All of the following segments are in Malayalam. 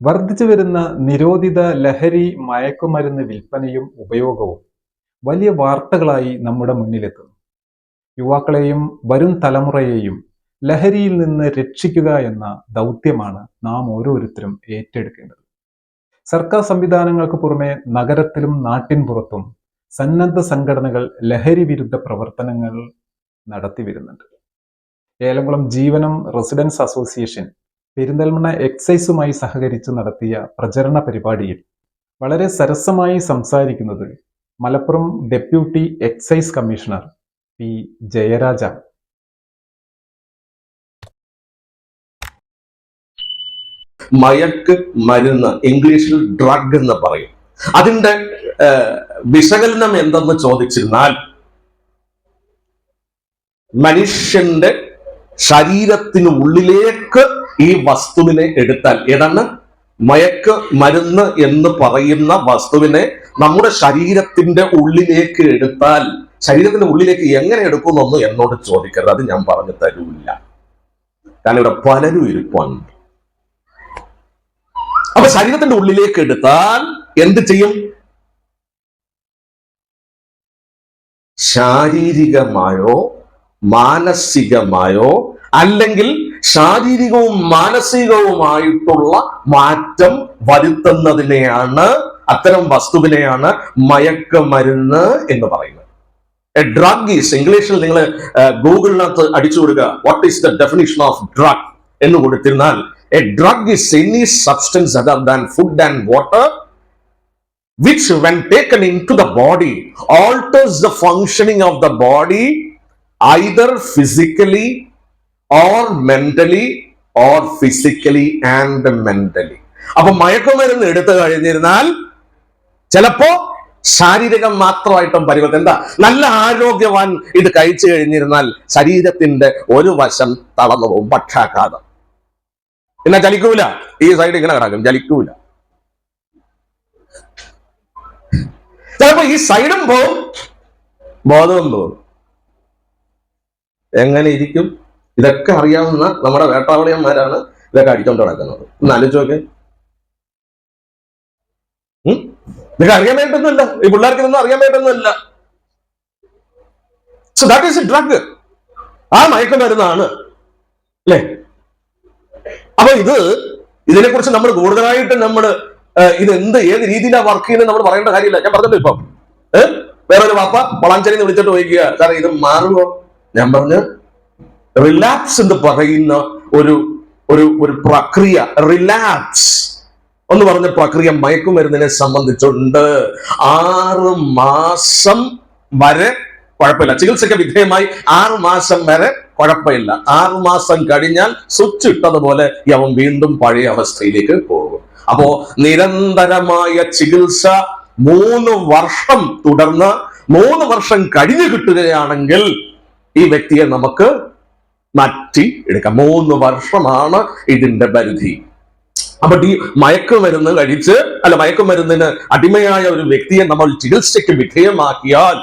വർദ്ധിച്ചു വരുന്ന നിരോധിത ലഹരി മയക്കുമരുന്ന് വിൽപ്പനയും ഉപയോഗവും വലിയ വാർത്തകളായി നമ്മുടെ മുന്നിലെത്തുന്നു. യുവാക്കളെയും വരും തലമുറയെയും ലഹരിയിൽ നിന്ന് രക്ഷിക്കുക എന്ന ദൗത്യമാണ് നാം ഓരോരുത്തരും ഏറ്റെടുക്കേണ്ടത്. സർക്കാർ സംവിധാനങ്ങൾക്ക് പുറമെ നഗരത്തിലും നാട്ടിൻപുറത്തും സന്നദ്ധ സംഘടനകൾ ലഹരി വിരുദ്ധ പ്രവർത്തനങ്ങൾ നടത്തി വരുന്നുണ്ട്. ഏലംകുളം ജീവനം റെസിഡൻസ് അസോസിയേഷൻ പെരിന്തൽമണ്ണ എക്സൈസുമായി സഹകരിച്ച് നടത്തിയ പ്രചരണ പരിപാടിയിൽ വളരെ സരസമായി സംസാരിക്കുന്നത് Malappuram deputy excise commissioner P Jayaraja. മയക്ക് മരുന്ന്, ഇംഗ്ലീഷിൽ ഡ്രഗ് എന്ന് പറയും. അതിന്റെ വിശകലനം എന്തെന്ന് ചോദിച്ചിരുന്നാൽ, മനുഷ്യന്റെ ശരീരത്തിനുള്ളിലേക്ക് ഈ വസ്തുവിനെ എടുത്താൽ, ഏതാണ് മയക്ക് മരുന്ന് എന്ന് പറയുന്ന വസ്തുവിനെ നമ്മുടെ ശരീരത്തിന്റെ ഉള്ളിലേക്ക് എടുത്താൽ, ശരീരത്തിന്റെ ഉള്ളിലേക്ക് എങ്ങനെ എടുക്കുന്നൊന്നും എന്നോട് ചോദിക്കരുത്, അത് ഞാൻ പറഞ്ഞു തരൂല്ല. കാരണം ഇവിടെ പലരും ഇരിപ്പുണ്ട്. അപ്പൊ ശരീരത്തിന്റെ ഉള്ളിലേക്ക് എടുത്താൽ എന്ത് ചെയ്യും? ശാരീരികമായോ മാനസികമായോ അല്ലെങ്കിൽ ശാരീരികവും മാനസികവുമായിട്ടുള്ള മാറ്റം വരുത്തുന്നതിനെയാണ്, അത്തരം വസ്തുവിനെയാണ് മയക്കുമരുന്ന് എന്ന് പറയുന്നത്. എ ഡ്രഗ് ഈസ്, ഇംഗ്ലീഷിൽ നിങ്ങൾ ഗൂഗിളിനകത്ത് അടിച്ചു കൊടുക്കുക, what is the definition of drug എന്ന് കൊടുത്തിരുന്നാൽ, a drug is any substance other than food and water which when taken into the body alters the functioning of the body either physically or mentally or physically and mentally. അപ്പൊ മയക്കുമരുന്ന് എടുത്തു കഴിഞ്ഞിരുന്നാൽ ചിലപ്പോ ശാരീരികം മാത്രമായിട്ടും പരിവർത്തനം. എന്താ, നല്ല ആരോഗ്യവാൻ ഇത് കഴിച്ചു കഴിഞ്ഞിരുന്നാൽ ശരീരത്തിന്റെ ഒരു വശം തളർന്നു പോകും, പക്ഷാഘാതം. എന്നാ ചലിക്കൂല, ഈ സൈഡ് ഇങ്ങനെ കിടക്കും, ചലിക്കൂല. ചിലപ്പോ ഈ സൈഡും പോവും, ബോധവും തോന്നും. എങ്ങനെ ഇരിക്കും? ഇതൊക്കെ അറിയാവുന്ന നമ്മുടെ വേട്ടാവളിയന്മാരാണ് ഇതൊക്കെ അടിച്ചോണ്ട് നടക്കുന്നത്. ഒന്ന് ആലോചിച്ചോക്കെ. ഇതൊക്കെ അറിയാൻ വേണ്ടൊന്നുമില്ല, ഈ പിള്ളേർക്ക് ഇതൊന്നും അറിയാൻ വേണ്ടൊന്നുമില്ല. So that is a drug. ആ മയക്കുമരുന്നാണ് അല്ലേ? അപ്പൊ ഇതിനെക്കുറിച്ച് നമ്മൾ കൂടുതലായിട്ട് ഇത് ഏത് രീതിയിലാണ് വർക്ക് ചെയ്യുന്നത് നമ്മൾ പറയേണ്ട കാര്യമില്ല. ഞാൻ പറഞ്ഞല്ലോ, ഇപ്പം വേറൊരു വാപ്പ വളാഞ്ചേരിന്ന് വിളിച്ചിട്ട് ചോദിക്കുക, കാരണം ഇത് മാറുമോ? ഞാൻ പറഞ്ഞു, റിലാക്സ് എന്ന് പറയുന്ന ഒരു പ്രക്രിയ, റിലാക്സ് എന്ന് പറഞ്ഞ പ്രക്രിയ മയക്കുമരുന്നിനെ സംബന്ധിച്ചുണ്ട്. 6 മാസം വരെ കുഴപ്പമില്ല, ചികിത്സയ്ക്ക് വിധേയമായി 6 മാസം വരെ കുഴപ്പമില്ല. 6 മാസം കഴിഞ്ഞാൽ സ്വിച്ച് ഇട്ടതുപോലെ അവൻ വീണ്ടും പഴയ അവസ്ഥയിലേക്ക് പോകും. അപ്പോ നിരന്തരമായ ചികിത്സ 3 വർഷം തുടർന്ന് 3 വർഷം കഴിഞ്ഞു കിട്ടുകയാണെങ്കിൽ ഈ വ്യക്തിയെ നമുക്ക് മാറ്റി എടുക്കാം. 3 വർഷമാണ് ഇതിന്റെ പരിധി. അപ്പൊ ഈ മയക്കുമരുന്ന് കഴിച്ച് മയക്കുമരുന്നിന് അടിമയായ ഒരു വ്യക്തിയെ നമ്മൾ ചികിത്സയ്ക്ക് വിധേയമാക്കിയാൽ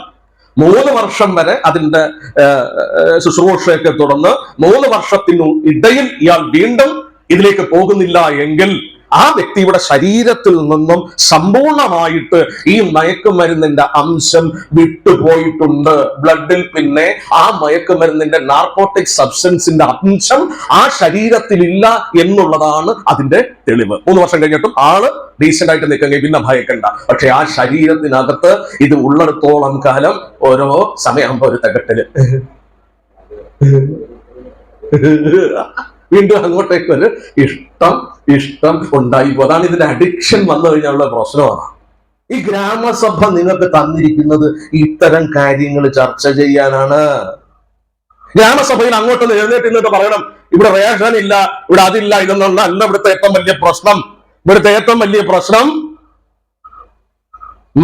3 വർഷം വരെ അതിന്റെ ശുശ്രൂഷയൊക്കെ തുടർന്ന് 3 വർഷത്തിനിടയിൽ ഇയാൾ വീണ്ടും ഇതിലേക്ക് പോകുന്നില്ല എങ്കിൽ ആ വ്യക്തിയുടെ ശരീരത്തിൽ നിന്നും സമ്പൂർണമായിട്ട് ഈ മയക്കുമരുന്നിന്റെ അംശം വിട്ടുപോയിട്ടുണ്ട്. ബ്ലഡിൽ പിന്നെ ആ മയക്കുമരുന്നിന്റെ നാർക്കോട്ടിക് സബ്സ്റ്റൻസിന്റെ അംശം ആ ശരീരത്തിലില്ല എന്നുള്ളതാണ് അതിന്റെ തെളിവ്. 3 വർഷം കഴിഞ്ഞിട്ടും ആള് ഡീസന്റ് ആയിട്ട് നിൽക്കെങ്കിൽ പിന്നെ ഭയക്കണ്ട. പക്ഷെ ആ ശരീരത്തിനകത്ത് ഇത് ഉള്ളിടത്തോളം കാലം ഓരോ സമയമാകുമ്പോ ഒരു തകട്ടല്, വീണ്ടും അങ്ങോട്ടേക്ക് ഒരു ഇഷ്ടം ഉണ്ടായിപ്പോ. അതാണ് ഇതിന്റെ അഡിക്ഷൻ വന്നു കഴിഞ്ഞാലുള്ള പ്രശ്നമാണ്. ഈ ഗ്രാമസഭ നിങ്ങൾക്ക് തന്നിരിക്കുന്നത് ഇത്തരം കാര്യങ്ങൾ ചർച്ച ചെയ്യാനാണ്. ഗ്രാമസഭയിൽ അങ്ങോട്ടൊന്ന് എഴുന്നേറ്റ് നിന്നിട്ട് പറയണം, ഇവിടെ റേഷൻ ഇല്ല, ഇവിടെ അതില്ല, ഇതൊന്നും അല്ല ഇവിടുത്തെ ഏറ്റവും വലിയ പ്രശ്നം. ഇവിടുത്തെ ഏറ്റവും വലിയ പ്രശ്നം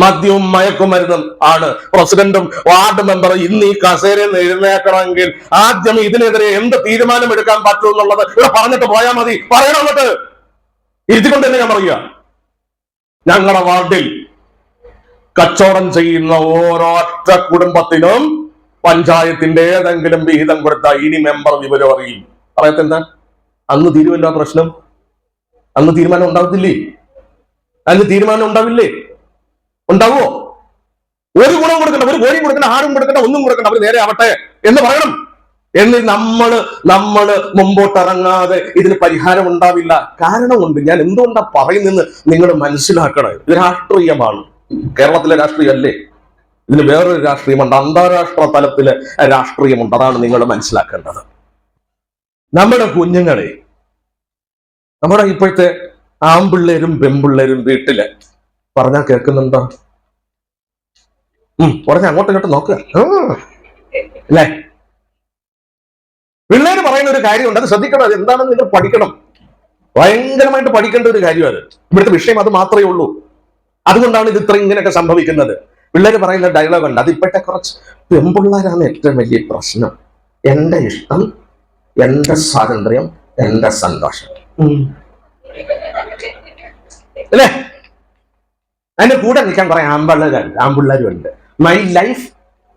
മദ്യവും മയക്കുമരുന്നും ആണ്. പ്രസിഡന്റും വാർഡ് മെമ്പറും ഇന്ന് ഈ കസേരയിൽ നിന്ന് എഴുന്നേക്കണമെങ്കിൽ ആദ്യം ഇതിനെതിരെ എന്ത് തീരുമാനം എടുക്കാൻ പറ്റും എന്നുള്ളത് ഇവിടെ പറഞ്ഞിട്ട് പോയാൽ മതി. പറയണം, എന്നിട്ട് ഇരുത്തിക്കൊണ്ട് തന്നെ ഞാൻ പറയുക, ഞങ്ങളുടെ വാർഡിൽ കച്ചവടം ചെയ്യുന്ന ഓരോറ്റ കുടുംബത്തിനും പഞ്ചായത്തിന്റെ ഏതെങ്കിലും വിഹിതം കൊടുത്ത ഇനി മെമ്പർ വിവരം അറിയും. പറയത്തെന്താ, അന്ന് തീരുമല്ലോ പ്രശ്നം. അന്ന് തീരുമാനം ഉണ്ടാവത്തില്ലേ? അതിന് തീരുമാനം ഉണ്ടാവില്ലേ? ഉണ്ടാവോ? ഒരു ഗുണം കൊടുക്കണ്ട, ഒരു കോഴിയും കൊടുക്കണ്ട, ആടും കൊടുക്കണ്ട, ഒന്നും കൊടുക്കണ്ട, അവർ നേരെ ആവട്ടെ എന്ന് പറയണം. എന്ന് നമ്മള് മുമ്പോട്ടിറങ്ങാതെ ഇതിന് പരിഹാരം ഉണ്ടാവില്ല. കാരണമുണ്ട്. ഞാൻ എന്തുകൊണ്ടാ പറയുന്നെന്ന് നിങ്ങൾ മനസ്സിലാക്കണം. ഇത് രാഷ്ട്രീയമാണ്. കേരളത്തിലെ രാഷ്ട്രീയമല്ലേ, ഇതിന് വേറൊരു രാഷ്ട്രീയമുണ്ട്, അന്താരാഷ്ട്ര തലത്തിലെ രാഷ്ട്രീയമുണ്ട്. അതാണ് നിങ്ങൾ മനസ്സിലാക്കേണ്ടത്. നമ്മുടെ കുഞ്ഞുങ്ങളെ, നമ്മുടെ ഇപ്പോഴത്തെ ആൺപിള്ളേരും പെൺപിള്ളേരും വീട്ടില് പറഞ്ഞാൽ കേൾക്കുന്നുണ്ടോ? പറഞ്ഞ അങ്ങോട്ടും ഇങ്ങോട്ടും നോക്കുക അല്ലേ? പിള്ളേര് പറയുന്ന ഒരു കാര്യമുണ്ട്, അത് ശ്രദ്ധിക്കണം. അത് എന്താണെന്ന് നിങ്ങൾ പഠിക്കണം. ഭയങ്കരമായിട്ട് പഠിക്കേണ്ട ഒരു കാര്യം അത്. ഇവിടുത്തെ വിഷയം അത് മാത്രമേ ഉള്ളൂ. അതുകൊണ്ടാണ് ഇത് ഇത്ര ഇങ്ങനെയൊക്കെ സംഭവിക്കുന്നത്. പിള്ളേര് പറയുന്ന ഡയലോഗ് ഉണ്ട്, അത് ഇപ്പോഴത്തെ കുറച്ച് പെൺപിള്ളേരാണ് ഏറ്റവും വലിയ പ്രശ്നം. എന്റെ ഇഷ്ടം, എന്റെ സ്വാതന്ത്ര്യം, എന്റെ സന്തോഷം അല്ലേ? അതിന്റെ കൂടെ നിൽക്കാൻ കുറെ ആൺപിള്ളേരും ഉണ്ട്. മൈ ലൈഫ്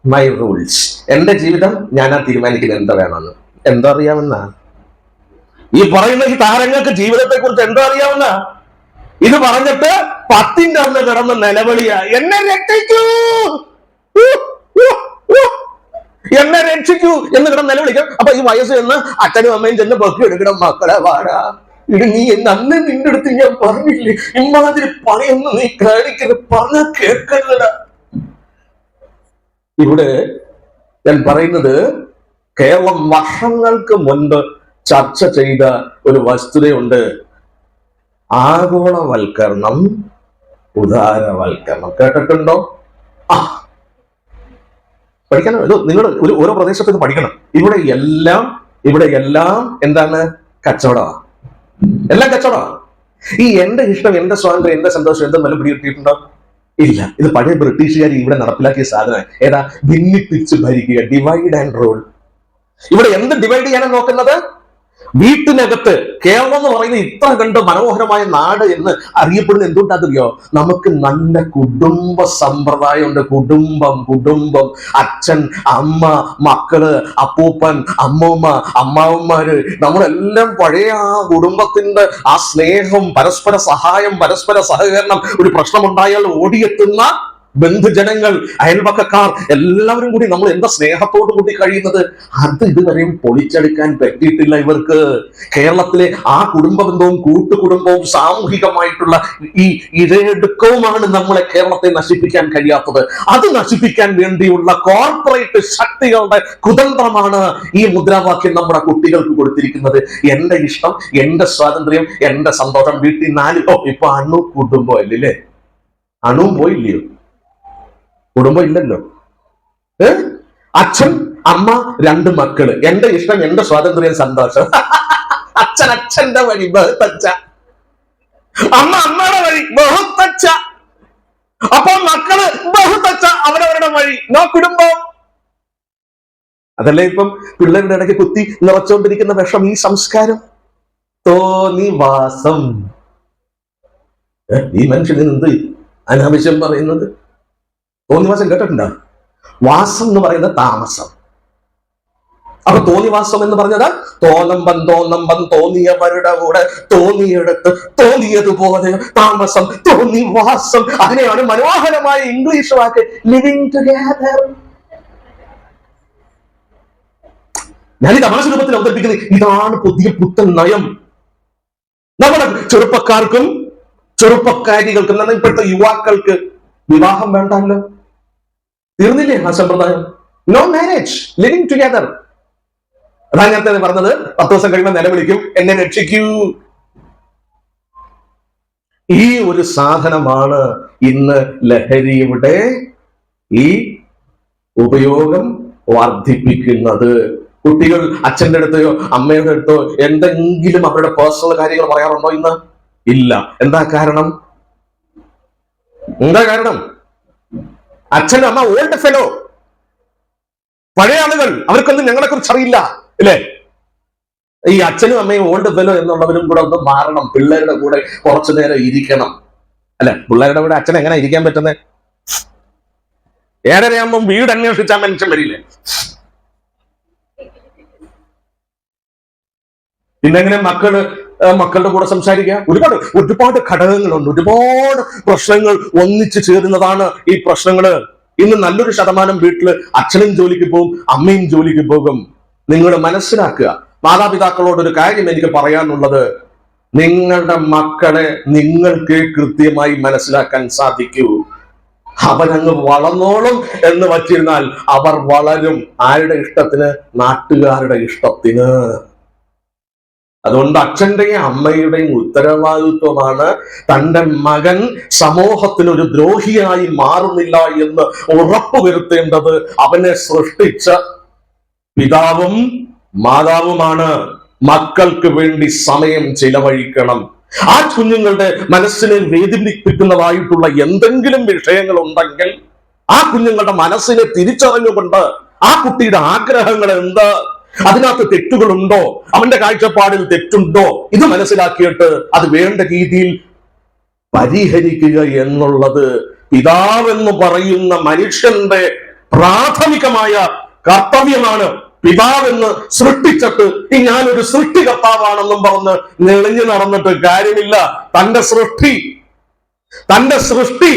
മൈ റൂൾസ്, എന്റെ ജീവിതം ഞാനാ തീരുമാനിക്കുന്നത് എന്താ വേണമെന്ന്. എന്താ അറിയാമെന്നാ ഈ പറയുന്ന ഈ താരങ്ങൾക്ക് ജീവിതത്തെ കുറിച്ച് എന്താ അറിയാമെന്നാ? ഇത് പറഞ്ഞിട്ട് 10ന്റെ അന്ന് കിടന്ന് നിലവിളിയ, എന്നെ രക്ഷിക്കൂ, എന്നെ രക്ഷിക്കൂ എന്ന് കിടന്ന് നിലവിളിക്കും. അപ്പൊ ഈ വയസ്സ് ചെന്ന് അച്ഛനും അമ്മയും ചെന്ന് പൊക്കി എടുക്കണം, മക്കളെ വാടാ, ഇത് നീ അന്ന് നിന്റെ അടുത്ത് ഞാൻ പറഞ്ഞില്ലേ, ഇമാതിരി പണിയൊന്നും നീ കാണിക്കരുത്, പറഞ്ഞ കേൾക്കരുതടാ. ഇവിടെ ഞാൻ പറയുന്നത് കേരളം വർഷങ്ങൾക്ക് മുൻപ് ചർച്ച ചെയ്ത ഒരു വസ്തുതയുണ്ട്. ആഗോളവൽക്കരണം, ഉദാരവൽക്കരണം. കേട്ടിട്ടുണ്ടോ? പഠിക്കണം. ഇത് നിങ്ങൾ ഓരോ പ്രദേശത്ത് ഇത് പഠിക്കണം. ഇവിടെ എല്ലാം എന്താണ്? കച്ചവടമാണ്. എല്ലാം കച്ചവടമാണ്. ഈ എന്റെ ഇഷ്ടം, എന്റെ സ്വാതന്ത്ര്യം, എന്റെ സന്തോഷം എന്തും വല്ല പിടികിട്ടിയിട്ടുണ്ടോ? ഇല്ല. ഇത് പഴയ ബ്രിട്ടീഷുകാർ ഇവിടെ നടപ്പിലാക്കിയ സാധനം. ഏതാ? ഭിന്നിപ്പിച്ച് ഭരിക്കുക, ഡിവൈഡ് ആൻഡ് റൂൾ. ഇവിടെ എന്ത് ഡിവൈഡ് ചെയ്യാനാണ് നോക്കുന്നത്? വീട്ടിനകത്ത്. കേരളം എന്ന് പറയുന്നത് ഇത്ര കണ്ട് മനോഹരമായ നാട് എന്ന് അറിയപ്പെടുന്നത് എന്തുകൊണ്ടാണെന്നറിയോ? നമുക്ക് നല്ല കുടുംബ സമ്പ്രദായമുണ്ട്. കുടുംബം, അച്ഛൻ, അമ്മ, മക്കള്, അപ്പൂപ്പൻ, അമ്മൂമ്മ, അമ്മാവന്മാര്, നമ്മളെല്ലാം പഴയ ആ കുടുംബത്തിന്റെ ആ സ്നേഹം, പരസ്പര സഹായം, പരസ്പര സഹകരണം, ഒരു പ്രശ്നമുണ്ടായാൽ ഓടിയെത്തുന്ന ബന്ധുജനങ്ങൾ, അയൽപക്കക്കാർ, എല്ലാവരും കൂടി നമ്മൾ എന്താ സ്നേഹത്തോടു കൂടി കഴിയുന്നത്. അത് ഇതുവരെയും പൊളിച്ചെടുക്കാൻ പറ്റിയിട്ടില്ല ഇവർക്ക്. കേരളത്തിലെ ആ കുടുംബ ബന്ധവും കൂട്ടുകുടുംബവും സാമൂഹികമായിട്ടുള്ള ഈ ഇരയെടുക്കവുമാണ് നമ്മളെ കേരളത്തെ നശിപ്പിക്കാൻ കഴിയാത്തത്. അത് നശിപ്പിക്കാൻ വേണ്ടിയുള്ള കോർപ്പറേറ്റ് ശക്തികളുടെ കുതന്ത്രമാണ് ഈ മുദ്രാവാക്യം നമ്മുടെ കുട്ടികൾക്ക് കൊടുത്തിരിക്കുന്നത്. എന്റെ ഇഷ്ടം, എന്റെ സ്വാതന്ത്ര്യം, എന്റെ സന്തോഷം. വീട്ടിൽ 4 ഇപ്പൊ അണു കുടുംബം അല്ലേ? അണുവും പോയില്ലയോ? കുടുംബം ഇല്ലല്ലോ. അച്ഛൻ, അമ്മ, 2 മക്കള്. എന്റെ ഇഷ്ടം, എന്റെ സ്വാതന്ത്ര്യം, സന്തോഷം. അച്ഛൻ അച്ഛന്റെ വഴി ബഹുത്തച്ഛ, അമ്മ അമ്മയുടെ വഴി ബഹുത്തച്ഛ. അപ്പൊ മക്കള് ബഹുത്തച്ഛ, അവരവരുടെ വഴി. നോ കുടുംബം. അതല്ലേ ഇപ്പം പിള്ളേരുടെ ഇടയ്ക്ക് കുത്തി നിറച്ചുകൊണ്ടിരിക്കുന്ന വിഷം, ഈ സംസ്കാരം, തോന്നിവാസം. ഈ മനുഷ്യന് എന്ത് അനാവശ്യം പറയുന്നത്? തോന്നിവാസം കേട്ടിട്ടുണ്ടോ? വാസം എന്ന് പറയുന്നത് താമസം. അപ്പൊ തോന്നിവാസം എന്ന് പറഞ്ഞത് തോന്നമ്പം തോന്നിയവരുടെ കൂടെ, തോന്നിയെടുത്ത് തോന്നിയതുപോലെ താമസം, തോന്നിവാസം. അതിനെയാണ് മനോഹരമായ ഇംഗ്ലീഷ് വാക്ക് ലിവിങ് ടുഗദർ. ഞാൻ ഈ തമാശ രൂപത്തിൽ അവതരിപ്പിക്കുന്നത് ഇതാണ് പുതിയ പുത്തൻ നയം. നമ്മുടെ ചെറുപ്പക്കാർക്കും ചെറുപ്പക്കാരികൾക്കും, ഇപ്പോഴത്തെ യുവാക്കൾക്ക് വിവാഹം വേണ്ടല്ലോ. തീർന്നില്ലേ ആ സമ്പ്രദായം? No marriage, living together. അതാ നേരത്തെ പറഞ്ഞത്, 10 ദിവസം കഴിയുമ്പോൾ നിലവിളിക്കും, എന്നെ രക്ഷിക്കൂ. ഈ ഒരു സാധനമാണ് ഇന്ന് ലഹരിയുടെ ഈ ഉപയോഗം വർദ്ധിപ്പിക്കുന്നത്. കുട്ടികൾ അച്ഛന്റെ അടുത്തോ അമ്മയുടെ അടുത്തോ എന്തെങ്കിലും അവരുടെ പേഴ്സണൽ കാര്യങ്ങൾ പറയാറുണ്ടോ ഇന്ന്? ഇല്ല. എന്താ കാരണം? അച്ഛനും അമ്മ ഓൾഡ് ഫെലോ, പഴയ ആളുകൾ, അവർക്കൊന്നും ഞങ്ങളെ കുറിച്ച് അറിയില്ല അല്ലേ? ഈ അച്ഛനും അമ്മയും ഓൾഡ് ഫെലോ എന്നുള്ളവരും കൂടെ ഒന്ന് മാറണം. പിള്ളേരുടെ കൂടെ കുറച്ചു നേരം ഇരിക്കണം അല്ലെ? പിള്ളേരുടെ കൂടെ അച്ഛൻ എങ്ങനെ ഇരിക്കാൻ പറ്റുന്നത്? 7:30 വീട് അന്വേഷിച്ചാൽ മനുഷ്യൻ വരില്ലേ? പിന്നെങ്ങനെ മക്കള് മക്കളുടെ കൂടെ സംസാരിക്കുക. ഒരുപാട് ഘടകങ്ങളുണ്ട്, ഒരുപാട് പ്രശ്നങ്ങൾ ഒന്നിച്ചു ചേരുന്നതാണ് ഈ പ്രശ്നങ്ങള്. ഇന്ന് നല്ലൊരു ശതമാനം വീട്ടില് അച്ഛനും ജോലിക്ക് പോകും, അമ്മയും ജോലിക്ക് പോകും. നിങ്ങൾ മനസ്സിലാക്കുക, മാതാപിതാക്കളോട് ഒരു കാര്യം എനിക്ക് പറയാനുള്ളത്, നിങ്ങളുടെ മക്കളെ നിങ്ങൾക്ക് കൃത്യമായി മനസ്സിലാക്കാൻ സാധിക്കൂ. അവനങ്ങ് വളർന്നോളും എന്ന് വച്ചിരുന്നാൽ അവർ വളരും ആരുടെ ഇഷ്ടത്തിന്? നാട്ടുകാരുടെ ഇഷ്ടത്തിന്. അതുകൊണ്ട് അച്ഛന്റെയും അമ്മയുടെയും ഉത്തരവാദിത്വമാണ് തന്റെ മകൻ സമൂഹത്തിന് ഒരു ദ്രോഹിയായി മാറുന്നില്ല എന്ന് ഉറപ്പുവരുത്തേണ്ടത്. അവനെ സൃഷ്ടിച്ച പിതാവും മാതാവുമാണ്. മക്കൾക്ക് വേണ്ടി സമയം ചിലവഴിക്കണം. ആ കുഞ്ഞുങ്ങളുടെ മനസ്സിനെ വേദനിപ്പിക്കുന്നതായിട്ടുള്ള എന്തെങ്കിലും വിഷയങ്ങൾ ഉണ്ടെങ്കിൽ ആ കുഞ്ഞുങ്ങളുടെ മനസ്സിനെ തിരിച്ചറിഞ്ഞുകൊണ്ട് ആ കുട്ടിയുടെ ആഗ്രഹങ്ങൾ എന്ത്, അതിനകത്ത് തെറ്റുകളുണ്ടോ, അവന്റെ കാഴ്ചപ്പാടിൽ തെറ്റുണ്ടോ, ഇത് മനസ്സിലാക്കിയിട്ട് അത് വേണ്ട രീതിയിൽ പരിഹരിക്കുക എന്നുള്ളത് പിതാവെന്ന് പറയുന്ന മനുഷ്യന്റെ പ്രാഥമികമായ കർത്തവ്യമാണ്. പിതാവെന്ന് സൃഷ്ടിച്ചിട്ട് ഞാനൊരു സൃഷ്ടികർത്താവാണെന്നും പറഞ്ഞ് നെളിഞ്ഞു നടന്നിട്ട് കാര്യമില്ല. തന്റെ സൃഷ്ടി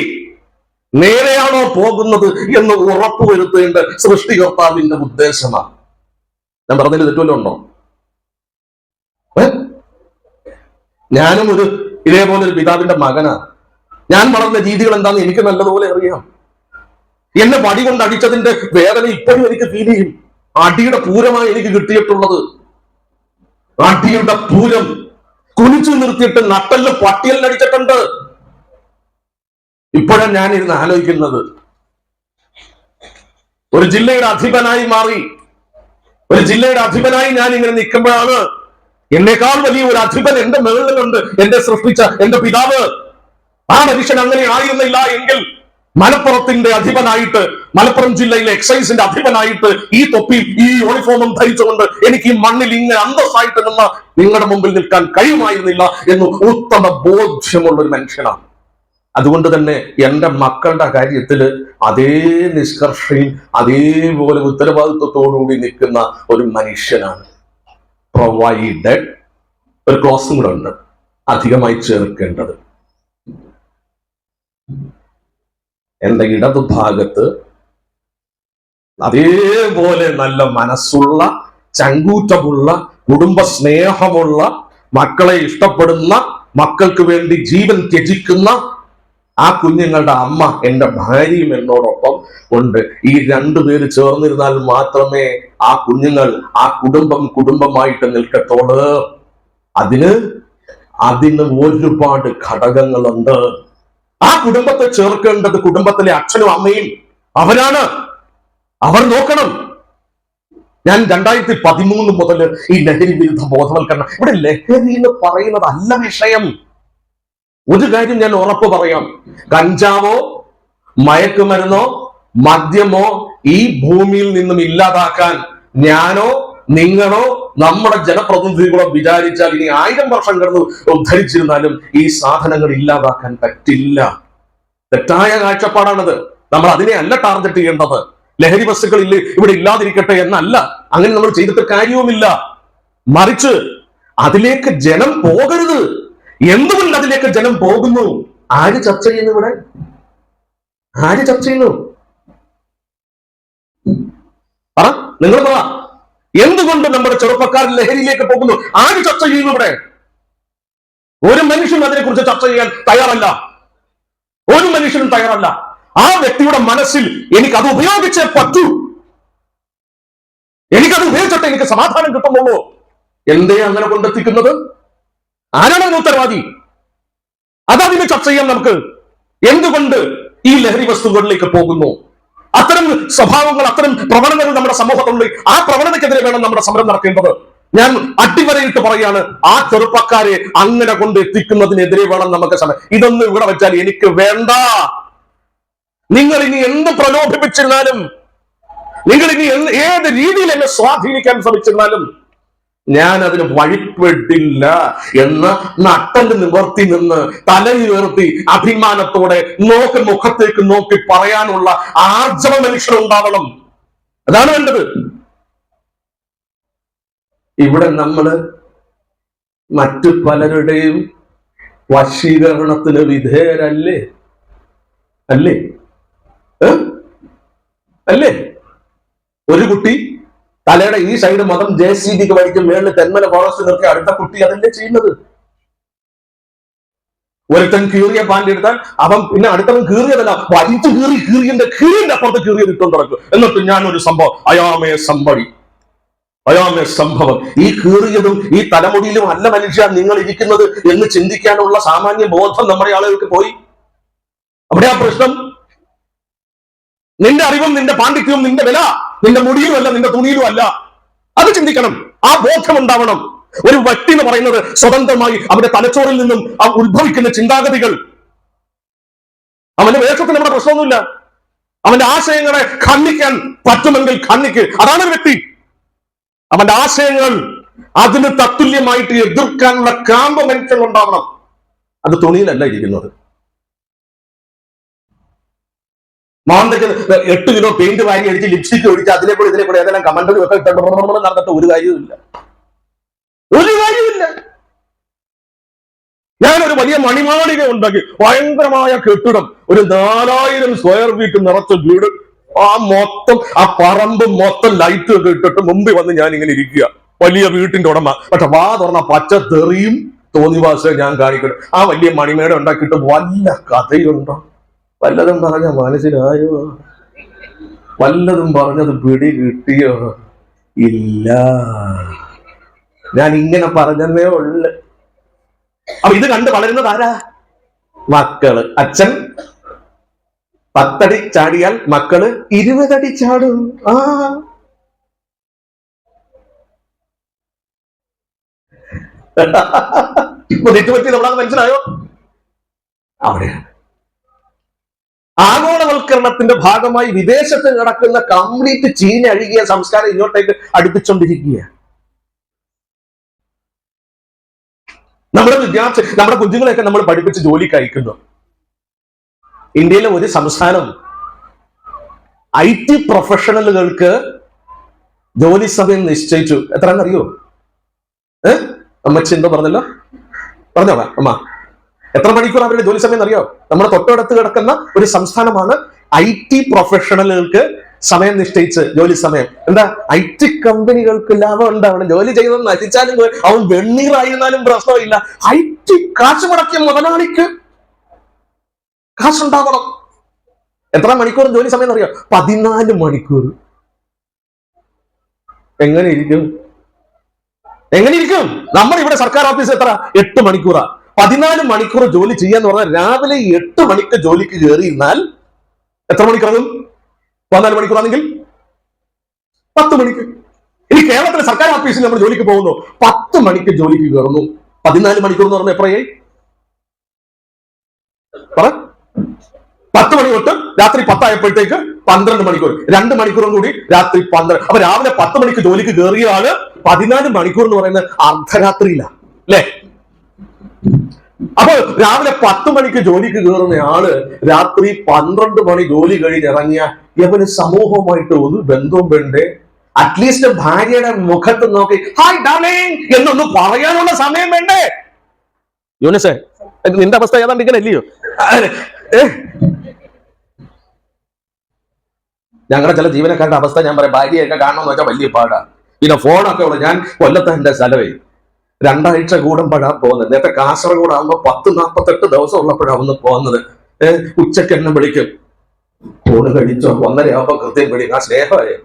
നേരെയാണോ പോകുന്നത് എന്ന് ഉറപ്പുവരുത്തേണ്ട സൃഷ്ടികർത്താവിന്റെ ഉദ്ദേശമാണ്. ഞാൻ പറഞ്ഞതിൽ തെറ്റുമല്ലോ ഉണ്ടോ? ഞാനും ഇതേപോലെ ഒരു പിതാവിന്റെ മകനാണ്. ഞാൻ വളർന്ന രീതികൾ എന്താണെന്ന് എനിക്ക് നല്ലതുപോലെ അറിയാം. എന്നെ വടി കൊണ്ട് അടിച്ചതിന്റെ വേദന ഇപ്പോഴും എനിക്ക് ഫീൽ ചെയ്യും. അടിയുടെ പൂരമായി എനിക്ക് കിട്ടിയിട്ടുള്ളത്. അടിയുടെ പൂരം കുനിച്ചു നിർത്തിയിട്ട് നട്ടല് പട്ടിയലിൽ അടിച്ചിട്ടുണ്ട്. ഇപ്പോഴാണ് ഞാൻ ഇരുന്ന് ആലോചിക്കുന്നത്, ഒരു ജില്ലയുടെ അധിപനായി മാറി, ഒരു ജില്ലയുടെ അധിപനായി ഞാൻ ഇങ്ങനെ നിൽക്കുമ്പോഴാണ് എന്നേക്കാൾ വലിയ ഒരു അധിപൻ എന്റെ മുകളിലുണ്ട്, എന്റെ സൃഷ്ടിച്ച എന്റെ പിതാവ്. ആ മനുഷ്യൻ അങ്ങനെ ആയിരുന്നില്ല എങ്കിൽ മലപ്പുറത്തിന്റെ അധിപനായിട്ട്, മലപ്പുറം ജില്ലയിലെ എക്സൈസിന്റെ അധിപനായിട്ട് ഈ തൊപ്പിയും ഈ യൂണിഫോമും ധരിച്ചുകൊണ്ട് എനിക്ക് ഈ മണ്ണിൽ ഇങ്ങനെ അന്തസ്സായിട്ട് നിന്ന് നിങ്ങളുടെ മുമ്പിൽ നിൽക്കാൻ കഴിയുമായിരുന്നില്ല എന്ന് ഉത്തമ ബോധ്യമുള്ള ഒരു മനുഷ്യനാണ്. അതുകൊണ്ട് തന്നെ എന്റെ മക്കളുടെ കാര്യത്തിൽ അതേ നിഷ്കർഷയും അതേപോലെ ഉത്തരവാദിത്വത്തോടുകൂടി നിൽക്കുന്ന ഒരു മനുഷ്യനാണ്. പ്രൊവൈഡഡ്, ഒരു ക്ലോസും കൂടെ ഉണ്ട് അധികമായി ചേർക്കേണ്ടത്. എന്റെ ഇടതുഭാഗത്ത് അതേപോലെ നല്ല മനസ്സുള്ള, ചങ്കൂറ്റമുള്ള, കുടുംബ സ്നേഹമുള്ള, മക്കളെ ഇഷ്ടപ്പെടുന്ന, മക്കൾക്ക് വേണ്ടി ജീവൻ ത്യജിക്കുന്ന ആ കുഞ്ഞുങ്ങളുടെ അമ്മ എന്റെ ഭാര്യയും എന്നോടൊപ്പം ഉണ്ട്. ഈ രണ്ടുപേര് ചേർന്നിരുന്നാൽ മാത്രമേ ആ കുഞ്ഞുങ്ങൾ, ആ കുടുംബമായിട്ട് നിൽക്കത്തോളൂ. അതിന് ഒരുപാട് ഘടകങ്ങളുണ്ട്. ആ കുടുംബത്തെ ചേർക്കേണ്ടത് കുടുംബത്തിലെ അച്ഛനും അമ്മയും അവരാണ്. അവർ നോക്കണം. ഞാൻ 2013 മുതൽ ഈ ലഹരി വിരുദ്ധ ബോധവൽക്കരണം, ഇവിടെ ലഹരി എന്ന് പറയുന്നതല്ല വിഷയം. ഒരു കാര്യം ഞാൻ ഉറപ്പ് പറയാം, കഞ്ചാവോ മയക്കുമരുന്നോ മദ്യമോ ഈ ഭൂമിയിൽ നിന്നും ഇല്ലാതാക്കാൻ ഞാനോ നിങ്ങളോ നമ്മുടെ ജനപ്രതിനിധികളോ വിചാരിച്ചാൽ ഇനി 1000 വർഷം കിടന്ന് ഉദ്ധരിച്ചിരുന്നാലും ഈ സാധനങ്ങൾ ഇല്ലാതാക്കാൻ പറ്റില്ല. തെറ്റായ കാഴ്ചപ്പാടാണത്. നമ്മൾ അതിനെ അല്ല ടാർഗറ്റ് ചെയ്യേണ്ടത്. ലഹരി വസ്തുക്കൾ ഇവിടെ ഇല്ലാതിരിക്കട്ടെ എന്നല്ല, അങ്ങനെ നമ്മൾ ചെയ്തിട്ട് കാര്യവുമില്ല. മറിച്ച് അതിലേക്ക് ജനം പോകരുത്. എന്തുകൊണ്ട് അതിലേക്ക് ജനം പോകുന്നു? ആര് ചർച്ച ചെയ്യുന്നു ഇവിടെ? ആര് ചർച്ച ചെയ്യുന്നു? പറ, നിങ്ങൾ പറ. എന്തുകൊണ്ട് നമ്മുടെ ചെറുപ്പക്കാർ ലഹരിയിലേക്ക് പോകുന്നു? ആര് ചർച്ച ചെയ്യുന്നു ഇവിടെ? ഒരു മനുഷ്യനും അതിനെക്കുറിച്ച് ചർച്ച ചെയ്യാൻ തയ്യാറല്ല. ഒരു മനുഷ്യനും തയ്യാറല്ല. ആ വ്യക്തിയുടെ മനസ്സിൽ എനിക്കത് ഉപയോഗിച്ചേ പറ്റൂ, എനിക്കത് ഉപയോഗിച്ചിട്ട് എനിക്ക് സമാധാനം കിട്ടുന്നുള്ളൂ. എന്തേ അങ്ങനെ കൊണ്ടെത്തിക്കുന്നത്? ആരാണ് അതിന് ഉത്തരവാദി? അതതിന് ചർച്ച ചെയ്യാം നമുക്ക്. എന്തുകൊണ്ട് ഈ ലഹരി വസ്തുക്കളിലേക്ക് പോകുന്നു? അത്തരം സ്വഭാവങ്ങൾ, അത്തരം പ്രവണതകൾ നമ്മുടെ സമൂഹത്തുണ്ട്. ആ പ്രവണതയ്ക്കെതിരെ വേണം നമ്മുടെ സമരം നടക്കേണ്ടത്. ഞാൻ അടിവരയിട്ട് പറയാണ്, ആ ചെറുപ്പക്കാരെ അങ്ങനെ കൊണ്ട് എത്തിക്കുന്നതിനെതിരെ വേണം നമുക്ക് സമരം. ഇതൊന്നും ഇവിടെ വെച്ചാൽ എനിക്ക് വേണ്ട. നിങ്ങൾ ഇനി എന്ത് പ്രലോഭിപ്പിച്ചിരുന്നാലും, നിങ്ങൾ ഇനി ഏത് രീതിയിൽ എന്നെ സ്വാധീനിക്കാൻ ശ്രമിച്ചിരുന്നാലും ഞാൻ അതിന് വഴിപ്പെട്ടില്ല എന്ന് നട്ടല് നിവർത്തി നിന്ന് തലയുയർത്തി അഭിമാനത്തോടെ മുഖത്തേക്ക് നോക്കി പറയാനുള്ള ആർജവ മനുഷ്യരുണ്ടാവണം. അതാണ് വേണ്ടത്. ഇവിടെ നമ്മള് മറ്റു പലരുടെയും വശീകരണത്തിന് വിധേയരല്ലേ? അല്ലേ? അല്ലേ? ഒരു കുട്ടി തലയുടെ ഈ സൈഡ് മതം JCB വഴിക്കും മേളിൽ തെന്മല ഫോറസ്റ്റ് നിർത്തി അടുത്ത കുട്ടി അതല്ലേ ചെയ്യുന്നത്? ഒരുത്തൻ കീറിയ പാൻറ് എടുത്താൽ അവൻ പിന്നെ അടുത്തവൻ കീറിയതല്ല, വലിച്ചു കീറിന്റെ അപ്പുറത്ത് കീറിയത് ഇട്ടും തുറക്കും. എന്നിട്ട് ഞാനൊരു സംഭവം, അയാമേ സംഭവം. ഈ കീറിയതും ഈ തലമുടിയിലും അല്ല മനുഷ്യ നിങ്ങൾ ഇരിക്കുന്നത് എന്ന് ചിന്തിക്കാനുള്ള സാമാന്യ ബോധം നമ്മുടെ ആളുകൾക്ക് പോയി. അവിടെ ആ പ്രശ്നം. നിന്റെ അറിവും നിന്റെ പാണ്ഡിത്യവും നിന്റെ വില നിന്റെ മുടിയിലും അല്ല, നിന്റെ തുണിയിലും അല്ല. അത് ചിന്തിക്കണം. ആ ബോധം ഉണ്ടാവണം. ഒരു വ്യക്തി എന്ന് പറയുന്നത് സ്വതന്ത്രമായി അവന്റെ തലച്ചോറിൽ നിന്നും ഉത്ഭവിക്കുന്ന ചിന്താഗതികൾ. അവന്റെ വേഷത്തിൽ നമ്മുടെ പ്രശ്നമൊന്നുമില്ല. അവന്റെ ആശയങ്ങളെ ഖണ്ഡിക്കാൻ പറ്റുമെങ്കിൽ ഖണ്ഡിക്ക്. അതാണ് ഒരു വ്യക്തി. അവന്റെ ആശയങ്ങൾ അതിന് തത്തുല്യമായിട്ട് എതിർക്കാനുള്ള കാമ്പ് മനുഷ്യൻ ഉണ്ടാവണം. അത് തുണിയിലല്ല ഇരിക്കുന്നത്. മാന്തയ്ക്ക് 8 കിലോ പെയിന്റ് വാരി അടിച്ച് ലിപ്സ്റ്റിക് ഒഴിച്ച് ഇതിനെ കൂടെ ഏതെല്ലാം കമന്റും ഒക്കെ നടന്നിട്ട് ഒരു കാര്യമില്ല. ഞാനൊരു വലിയ മണിമാളിക ഉണ്ടാക്കി, ഭയങ്കരമായ കെട്ടിടം, ഒരു 4000 സ്ക്വയർ ഫീറ്റ് നിറച്ച വീട്. ആ പറമ്പ് മൊത്തം ലൈറ്റ് ഒക്കെ ഇട്ടിട്ട് മുമ്പിൽ വന്ന് ഞാൻ ഇങ്ങനെ ഇരിക്കുക, വലിയ വീട്ടിന്റെ ഉടമ. പക്ഷെ വാ തുറന്ന പച്ച തെറിയും തോന്നിവാസം ഞാൻ കാണിക്കണം. ആ വലിയ മണിമേട ഉണ്ടാക്കിയിട്ട് വല്ല കഥയുണ്ടോ? വല്ലതും പറഞ്ഞ മനസ്സിലായോ? വല്ലതും പറഞ്ഞത് പിടി കിട്ടിയോ? ഇല്ല. ഞാൻ ഇങ്ങനെ പറഞ്ഞതേ ഉള്ളു. അപ്പൊ ഇത് കണ്ട് വളരുന്നത് ആരാ? മക്കള്. അച്ഛൻ 10 അടി ചാടിയാൽ മക്കള് 20 അടി ചാടും. ഇപ്പൊ തെറ്റുപറ്റി നമ്മളത് മനസ്സിലായോ? അവിടെയാണ് ആഗോളവൽക്കരണത്തിന്റെ ഭാഗമായി വിദേശത്ത് നടക്കുന്ന കംപ്ലീറ്റ് ചീഞ്ഞഴുകിയ സംസ്കാരം ഇങ്ങോട്ടേക്ക് അടുപ്പിച്ചുകൊണ്ടിരിക്കുക. നമ്മുടെ കുഞ്ഞുങ്ങളെയൊക്കെ നമ്മൾ പഠിപ്പിച്ച് ജോലിക്ക് അയക്കുന്നു. ഇന്ത്യയിലെ ഒരു സംസ്ഥാനം IT പ്രൊഫഷണലുകൾക്ക് ജോലി സമയം നിശ്ചയിച്ചു. എത്രയെന്നറിയോ? അമ്മച്ചി എന്തോ പറഞ്ഞല്ലോ, പറഞ്ഞോ അമ്മ? എത്ര മണിക്കൂർ അവരുടെ ജോലി സമയം അറിയോ? നമ്മുടെ തൊട്ടടുത്ത് കിടക്കുന്ന ഒരു സംസ്ഥാനമാണ് IT പ്രൊഫഷണലുകൾക്ക് സമയം നിശ്ചയിച്ച് ജോലി സമയം. എന്താ? IT കമ്പനികൾക്ക് ലാഭം ഉണ്ടാവണം. ജോലി ചെയ്യുന്നത് നശിച്ചാലും അവൻ വെണ്ണീറായിരുന്നാലും പ്രശ്നമില്ല. IT കാശ് മുടക്കിയ മുതലാളിക്ക് കാശുണ്ടാവണം. എത്ര മണിക്കൂർ ജോലി സമയം അറിയോ? 14 മണിക്കൂർ. എങ്ങനെ ഇരിക്കും? നമ്മൾ ഇവിടെ സർക്കാർ ഓഫീസ് എത്ര? 8 മണിക്കൂറാ. 14 മണിക്കൂർ ജോലി ചെയ്യാന്ന് പറഞ്ഞാൽ രാവിലെ 8 മണിക്ക് ജോലിക്ക് കയറിയിരുന്നാൽ എത്ര മണിക്കൂറാകും? 14 മണിക്കൂറാണെങ്കിൽ 10 മണിക്ക്. ഇനി കേരളത്തിലെ സർക്കാർ ഓഫീസിൽ നമ്മൾ ജോലിക്ക് പോകുന്നു, 10 മണിക്ക് ജോലിക്ക് കയറുന്നു. 14 മണിക്കൂർ എന്ന് പറഞ്ഞാൽ എത്രയായി? 10 മണി തൊട്ട് രാത്രി 10 ആയപ്പോഴത്തേക്ക് 12 മണിക്കൂർ. 2 മണിക്കൂറും കൂടി രാത്രി 12. അപ്പൊ രാവിലെ 10 മണിക്ക് ജോലിക്ക് കയറിയ ആള് 14 മണിക്കൂർ എന്ന് പറയുന്നത് അർദ്ധരാത്രിയില്ല, അല്ലേ? അപ്പൊ രാവിലെ 10 മണിക്ക് ജോലിക്ക് കയറുന്ന ആള് രാത്രി 12 മണി ജോലി കഴിഞ്ഞിറങ്ങിയ ഇവന് സമൂഹവുമായിട്ട് ഒരു ബന്ധവും വേണ്ടേ? അറ്റ്ലീസ്റ്റ് ഭാര്യയുടെ മുഖത്ത് നോക്കി ഹായ് ഡാർലിംഗ് എന്നൊന്ന് പറയാനുള്ള സമയം വേണ്ടേ? യൂനിസേ, നിന്റെ അവസ്ഥ ഏതാണ്ട് ഇങ്ങനെ അല്ലയോ? ഞങ്ങളുടെ ചില ജീവനക്കാരുടെ അവസ്ഥ ഞാൻ പറയാം. ഭാര്യയൊക്കെ കാണണമെന്ന് വെച്ചാൽ വലിയ പാടാ. പിന്നെ ഫോണൊക്കെ ഉള്ളു. ഞാൻ കൊല്ലത്തെ എന്റെ സ്ഥലമേ 2 ആഴ്ച കൂടുമ്പോഴാണ് പോകുന്നത്. നേരത്തെ കാസർഗോഡ് ആകുമ്പോ 10-48 ദിവസം ഉള്ളപ്പോഴാണ് ഒന്ന് പോകുന്നത്. ഉച്ചക്ക് എന്നെ വിളിക്കും, ഫോണ് കഴിച്ചോ, 1:30 ആവുമ്പോ കൃത്യം വിളിക്കും. ആ സ്നേഹമായി.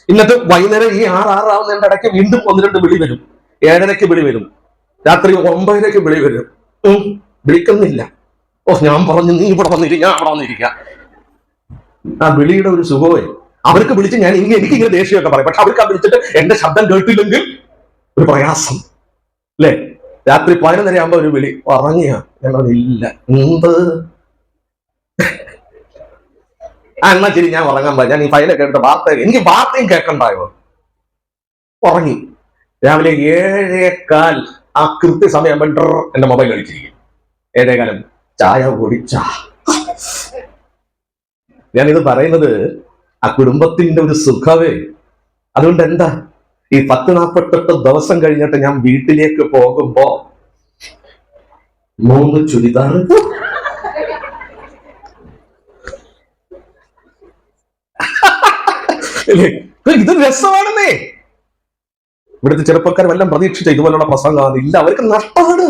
എന്നിട്ട് വൈകുന്നേരം ഈ 6 ആവുന്നതിന്റെ ഇടയ്ക്ക് വീണ്ടും 1-2 വിളി വരും. 7:30 വിളി വരും, രാത്രി 9:00 വിളി വരും. വിളിക്കുന്നില്ല. ഞാൻ പറഞ്ഞു നീ ഇവിടെ വന്നിരിക്കാം, അവിടെ വന്നിരിക്കാം. ആ വിളിയുടെ ഒരു സുഖമേ. അവർക്ക് വിളിച്ച് ഞാൻ എനിക്കിങ്ങനെ ദേഷ്യമൊക്കെ പറയും. പക്ഷെ അവർക്ക് ആ വിളിച്ചിട്ട് എന്റെ ശബ്ദം കേട്ടില്ലെങ്കിൽ ഒരു പ്രയാസം, അല്ലേ? രാത്രി 11:30 ആകുമ്പോ ഒരു വിളി, ഉറങ്ങിയ ഞങ്ങളില്ല. എന്ത് എന്നാ ശരി, ഞാൻ ഉറങ്ങാൻ പോയി. ഞാൻ ഈ ഫയലൊക്കെ എടുത്ത എനിക്ക് വാർത്തയും കേൾക്കണ്ടായോ? ഉറങ്ങി. രാവിലെ 7:15 ആ കൃത്യസമയം എന്റെ മൊബൈൽ കഴിച്ചിരിക്കും. 7:15 ചായ കുടിച്ച. ഞാനിത് പറയുന്നത് ആ കുടുംബത്തിന്റെ ഒരു സുഖമേ. അതുകൊണ്ട് എന്താ ഈ 10-48 ദിവസം കഴിഞ്ഞിട്ട് ഞാൻ വീട്ടിലേക്ക് പോകുമ്പോ 3 ചുരിദാർ, ഇത് രസമാണെന്നേ. ഇവിടുത്തെ ചെറുപ്പക്കാർ വല്ലതും പ്രതീക്ഷിച്ച ഇതുപോലുള്ള പ്രസംഗമാണ്. ഇല്ല, അവർക്ക് നഷ്ടമാണ്.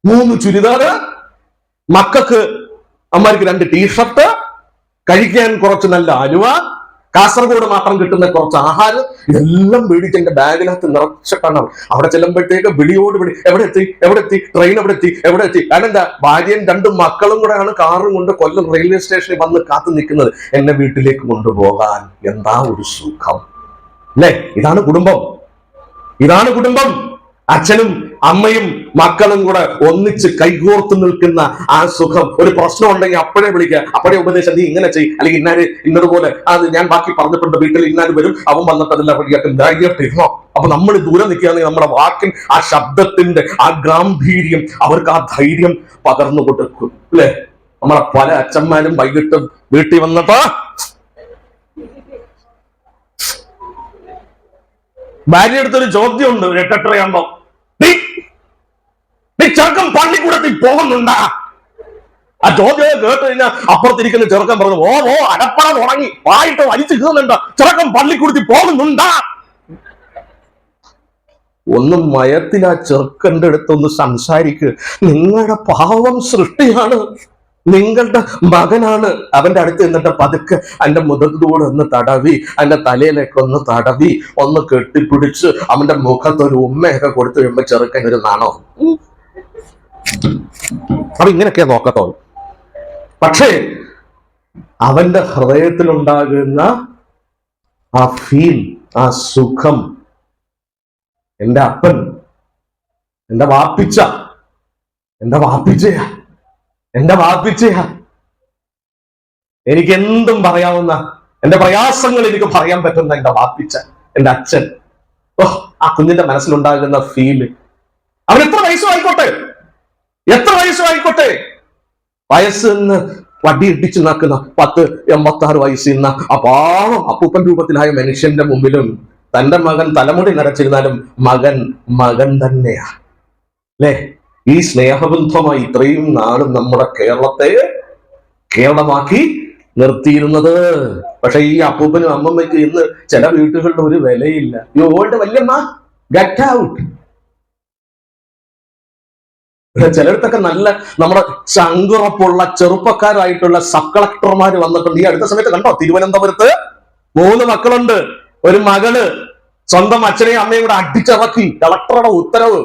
3 ചുരിദാറ്, മക്കൾക്ക് അമ്മമാർക്ക് 2 ടീഷർട്ട്, കഴിക്കാൻ കുറച്ച് നല്ല അലുവ, കാസർഗോഡ് മാത്രം കിട്ടുന്ന കുറച്ച് ആഹാരം, ഇതെല്ലാം മേടിച്ച് എന്റെ ബാഗിനകത്ത് നിറച്ചിട്ടാണ് അവിടെ ചെല്ലുമ്പോഴത്തേക്ക് വിളിയോട് വിളി. എവിടെ എത്തി, ട്രെയിൻ എവിടെ എത്തി. കാരണം എന്താ, ഭാര്യയും 2 മക്കളും കൂടെയാണ് കാറും കൊണ്ട് കൊല്ലം റെയിൽവേ സ്റ്റേഷനിൽ വന്ന് കാത്തു നിൽക്കുന്നത് എന്നെ വീട്ടിലേക്ക് കൊണ്ടുപോകാൻ. എന്താ ഒരു സുഖം അല്ലേ? ഇതാണ് കുടുംബം. അച്ഛനും അമ്മയും മക്കളും കൂടെ ഒന്നിച്ച് കൈകോർത്ത് നിൽക്കുന്ന ആ സുഖം. ഒരു പ്രശ്നം ഉണ്ടെങ്കിൽ അപ്പോഴേ വിളിക്കുക, അപ്പോഴേ ഉപദേശം, നീ ഇങ്ങനെ ചെയ്യും, അല്ലെങ്കിൽ ഇന്നതുപോലെ അത് ഞാൻ ബാക്കി പറഞ്ഞിട്ടുണ്ട്, വീട്ടിൽ ഇന്നാര് വരും, അവൻ വന്നിട്ട് അതെല്ലാം ധൈര്യമായിട്ടിരുന്നോ. അപ്പൊ നമ്മൾ ദൂരെ നിൽക്കുകയാണെങ്കിൽ നമ്മുടെ വാക്കിൻ ആ ശബ്ദത്തിന്റെ ആ ഗാംഭീര്യം അവർക്ക് ആ ധൈര്യം പകർന്നു കൊടുക്കും അല്ലെ? നമ്മളെ പല അച്ഛന്മാരും വൈകിട്ട് വീട്ടിൽ വന്നിട്ട് ഭാര്യ അടുത്തൊരു ചോദ്യമുണ്ട്. 8-8 നീ ചെറുക്കം പള്ളിക്കൂടത്തിൽ പോകുന്നുണ്ടാ? ആ ചോദ്യം കേട്ട് കഴിഞ്ഞാൽ അപ്പുറത്തിരിക്കുന്ന ചെറുക്കൻ പറഞ്ഞു, ഓ അടപ്പറ തുടങ്ങി വായിട്ട് വലിച്ചു കീറുന്നുണ്ട്, ചെറുക്കം പള്ളിക്കൂടത്തിൽ പോകുന്നുണ്ടാ? ഒന്നും മയത്തിൽ ആ ചെറുക്കന്റെ അടുത്തൊന്ന് സംസാരിക്ക്. നിങ്ങളുടെ പാവം സൃഷ്ടിയാണ്, നിങ്ങളുടെ മകനാണ്. അവന്റെ അടുത്ത് എന്നിട്ട് പതുക്കെ അവന്റെ മുഖത്തൂടെ ഒന്ന് തടവി, അവന്റെ തലയിലേക്ക് ഒന്ന് തടവി, ഒന്ന് കെട്ടിപ്പിടിച്ച് അവന്റെ മുഖത്തൊരു ഉമ്മയൊക്കെ കൊടുത്തു കഴിയുമ്പോ ചെറുക്കൻ ഒരു നാണോ. അപ്പൊ ഇങ്ങനെയൊക്കെയാ നോക്കത്തോളൂ. പക്ഷേ അവന്റെ ഹൃദയത്തിലുണ്ടാകുന്ന ആ ഫീൽ, ആ സുഖം, എന്റെ അപ്പൻ, എന്റെ വാപ്പിച്ചയാ, എനിക്ക് എന്തും പറയാവുന്ന, എന്റെ പ്രയാസങ്ങൾ എനിക്ക് പറയാൻ പറ്റുന്ന എന്റെ വാപ്പിച്ച, എന്റെ അച്ഛൻ. ആ കുഞ്ഞിന്റെ മനസ്സിലുണ്ടാകുന്ന ഫീല്. അവൻ എത്ര വയസ്സും ആയിക്കോട്ടെ, വയസ്സെന്ന് വടി ഇടിച്ചു നടക്കുന്ന 10-86 വയസ്സിന്ന ആ പാവം അപ്പൂപ്പൻ രൂപത്തിലായ മനുഷ്യന്റെ മുമ്പിലും തന്റെ മകൻ തലമുടി നരച്ചിരുന്നാലും മകൻ തന്നെയാ അല്ലേ? ഈ സ്നേഹബന്ധമായി ഇത്രയും നാളും നമ്മുടെ കേരളമാക്കി നിർത്തിയിരുന്നത്. പക്ഷെ ഈ അപ്പൂപ്പനും അമ്മമ്മയ്ക്ക് ഇന്ന് ചില വീട്ടുകളിൽ ഒരു വിലയില്ല. യു ഓൾഡ് വല്യമ്മ, ഗെറ്റ് ഔട്ട്. ചിലയിടത്തൊക്കെ നല്ല നമ്മുടെ ചങ്കുറപ്പുള്ള ചെറുപ്പക്കാരായിട്ടുള്ള സബ് കളക്ടർമാര് വന്നിട്ടുണ്ട്. ഈ അടുത്ത സമയത്ത് കണ്ടോ, തിരുവനന്തപുരത്ത് 3 മക്കളുണ്ട്. ഒരു മകള് സ്വന്തം അച്ഛനെയും അമ്മയും കൂടെ അടിച്ചിറക്കി. കളക്ടറുടെ ഉത്തരവ്.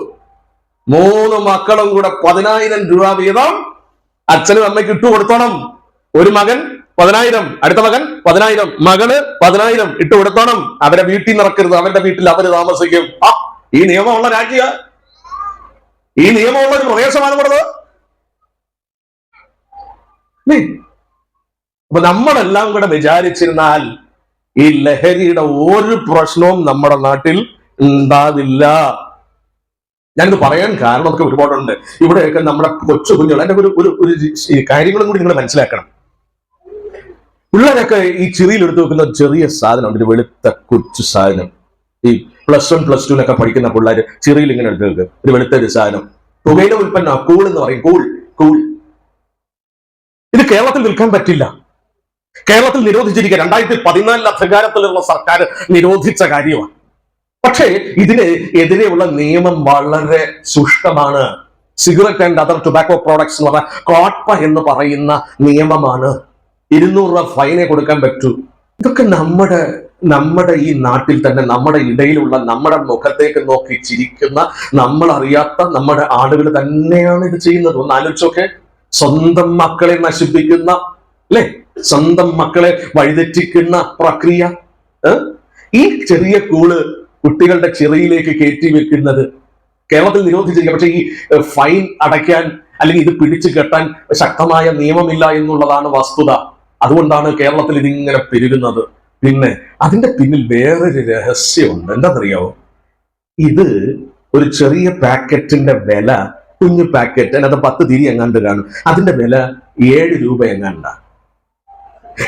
3 മക്കളും കൂടെ 10,000 രൂപ വീതം അച്ഛനും അമ്മയ്ക്ക് ഇട്ടുകൊടുത്തോണം. ഒരു മകൻ 10,000, അടുത്ത മകൻ 10,000, മകള് 10,000 ഇട്ടുകൊടുത്തോണം. അവരെ വീട്ടിൽ നിറക്കരുത്, അവരുടെ വീട്ടിൽ അവര് താമസിക്കും. ഈ നിയമമുള്ള രാജ്യ, ഈ നിയമമുള്ള ഒരു പ്രദേശമാണ് പറഞ്ഞത്. അപ്പൊ നമ്മളെല്ലാം കൂടെ വിചാരിച്ചിരുന്നാൽ ഈ ലഹരിയുടെ ഒരു പ്രശ്നവും നമ്മുടെ നാട്ടിൽ ഉണ്ടാവില്ല. ഞാനിത് പറയാൻ കാരണമൊക്കെ ഒരുപാടുണ്ട്. ഇവിടെയൊക്കെ നമ്മുടെ കൊച്ചു കുഞ്ഞുങ്ങൾ, എന്റെ ഒരു കാര്യങ്ങളും കൂടി നിങ്ങൾ മനസ്സിലാക്കണം. പിള്ളേരൊക്കെ ഈ ചിറിയിൽ എടുത്തു വെക്കുന്ന ചെറിയ സാധനം, ഒരു വെളുത്ത കൊച്ചു സാധനം. ഈ +1 +2 പഠിക്കുന്ന പിള്ളേർ ചിറിയിൽ ഇങ്ങനെ എടുത്തു വെക്കുക, ഒരു വെളുത്ത ഒരു സാധനം. പുകയില ഉൽപ്പന്നം, കൂൾ എന്ന് പറയും, കൂൾ. ഇത് കേരളത്തിൽ വിൽക്കാൻ പറ്റില്ല. കേരളത്തിൽ നിരോധിച്ചിരിക്കുക. 2014 അധികാരത്തിലുള്ള സർക്കാർ നിരോധിച്ച കാര്യമാണ്. പക്ഷേ ഇതിന് എതിരെയുള്ള നിയമം വളരെ സുഷ്ടമാണ്. Cigarette and other tobacco products എന്ന് പറഞ്ഞ കോട്ട്പ എന്ന് പറയുന്ന നിയമമാണ്. 200 രൂപ ഫൈനെ കൊടുക്കാൻ പറ്റൂ. ഇതൊക്കെ നമ്മുടെ ഈ നാട്ടിൽ തന്നെ, നമ്മുടെ ഇടയിലുള്ള, നമ്മുടെ മുഖത്തേക്ക് നോക്കി ചിരിക്കുന്ന, നമ്മൾ അറിയാത്ത നമ്മുടെ ആളുകൾ തന്നെയാണ് ഇത് ചെയ്യുന്നത്. ഒന്ന് ആലോചിച്ചൊക്കെ. സ്വന്തം മക്കളെ നശിപ്പിക്കുന്ന, അല്ലെ, സ്വന്തം മക്കളെ വഴിതെറ്റിക്കുന്ന പ്രക്രിയ. ഈ ചെറിയ കൂള് കുട്ടികളുടെ ചിറയിലേക്ക് കയറ്റി വെക്കുന്നത് കേരളത്തിൽ നിരോധിച്ചിരിക്കുക. പക്ഷെ ഈ ഫൈൻ അടയ്ക്കാൻ അല്ലെങ്കിൽ ഇത് പിടിച്ചു കെട്ടാൻ ശക്തമായ നിയമമില്ല എന്നുള്ളതാണ് വസ്തുത. അതുകൊണ്ടാണ് കേരളത്തിൽ ഇതിങ്ങനെ പെരുകുന്നത്. പിന്നെ അതിന്റെ പിന്നിൽ വേറൊരു രഹസ്യമുണ്ട്. എന്താണെന്നറിയാവോ? ഇത് ഒരു ചെറിയ പാക്കറ്റിന്റെ വില, കുഞ്ഞു പാക്കറ്റ്, അതിനകത്ത് 10 തിരി എങ്ങാണ്ട് കാണും. അതിന്റെ വില 7 രൂപ എങ്ങാണ്ടാ.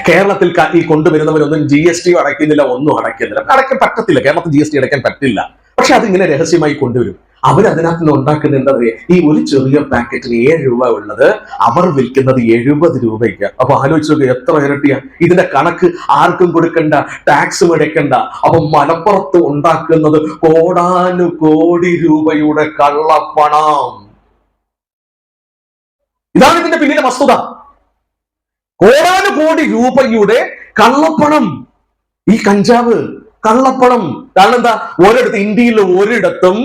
കേരളത്തിൽ ഈ കൊണ്ടുവരുന്നവരൊന്നും GST അടയ്ക്കുന്നില്ല, ഒന്നും അടയ്ക്കുന്നില്ല. അടയ്ക്കാൻ പറ്റത്തില്ല, കേരളത്തിൽ GST അടയ്ക്കാൻ പറ്റില്ല. പക്ഷെ അതിങ്ങനെ രഹസ്യമായി കൊണ്ടുവരും. അവരതിനകത്ത് നിന്ന് ഉണ്ടാക്കുന്ന എന്താ പറയുക, ഈ ഒരു ചെറിയ പാക്കറ്റിന് 7 രൂപ ഉള്ളത് അവർ വിൽക്കുന്നത് 70 രൂപയ്ക്ക്. അപ്പൊ ആലോചിച്ച് നോക്കുക, എത്ര ഇരട്ടിയാ. ഇതിന്റെ കണക്ക് ആർക്കും കൊടുക്കണ്ട, ടാക്സും അടയ്ക്കണ്ട. അപ്പൊ മലപ്പുറത്ത് ഉണ്ടാക്കുന്നത് കോടാനുകോടി രൂപയുടെ കള്ളപ്പണം. ഇതാണ് ഇതിന്റെ പിന്നിലെ വസ്തുത. കോടാനുകോടി രൂപയുടെ കള്ളപ്പണം. ഈ കഞ്ചാവ് കള്ളപ്പണം. കാരണം എന്താ, ഒരിടത്ത്, ഇന്ത്യയിൽ ഒരിടത്തും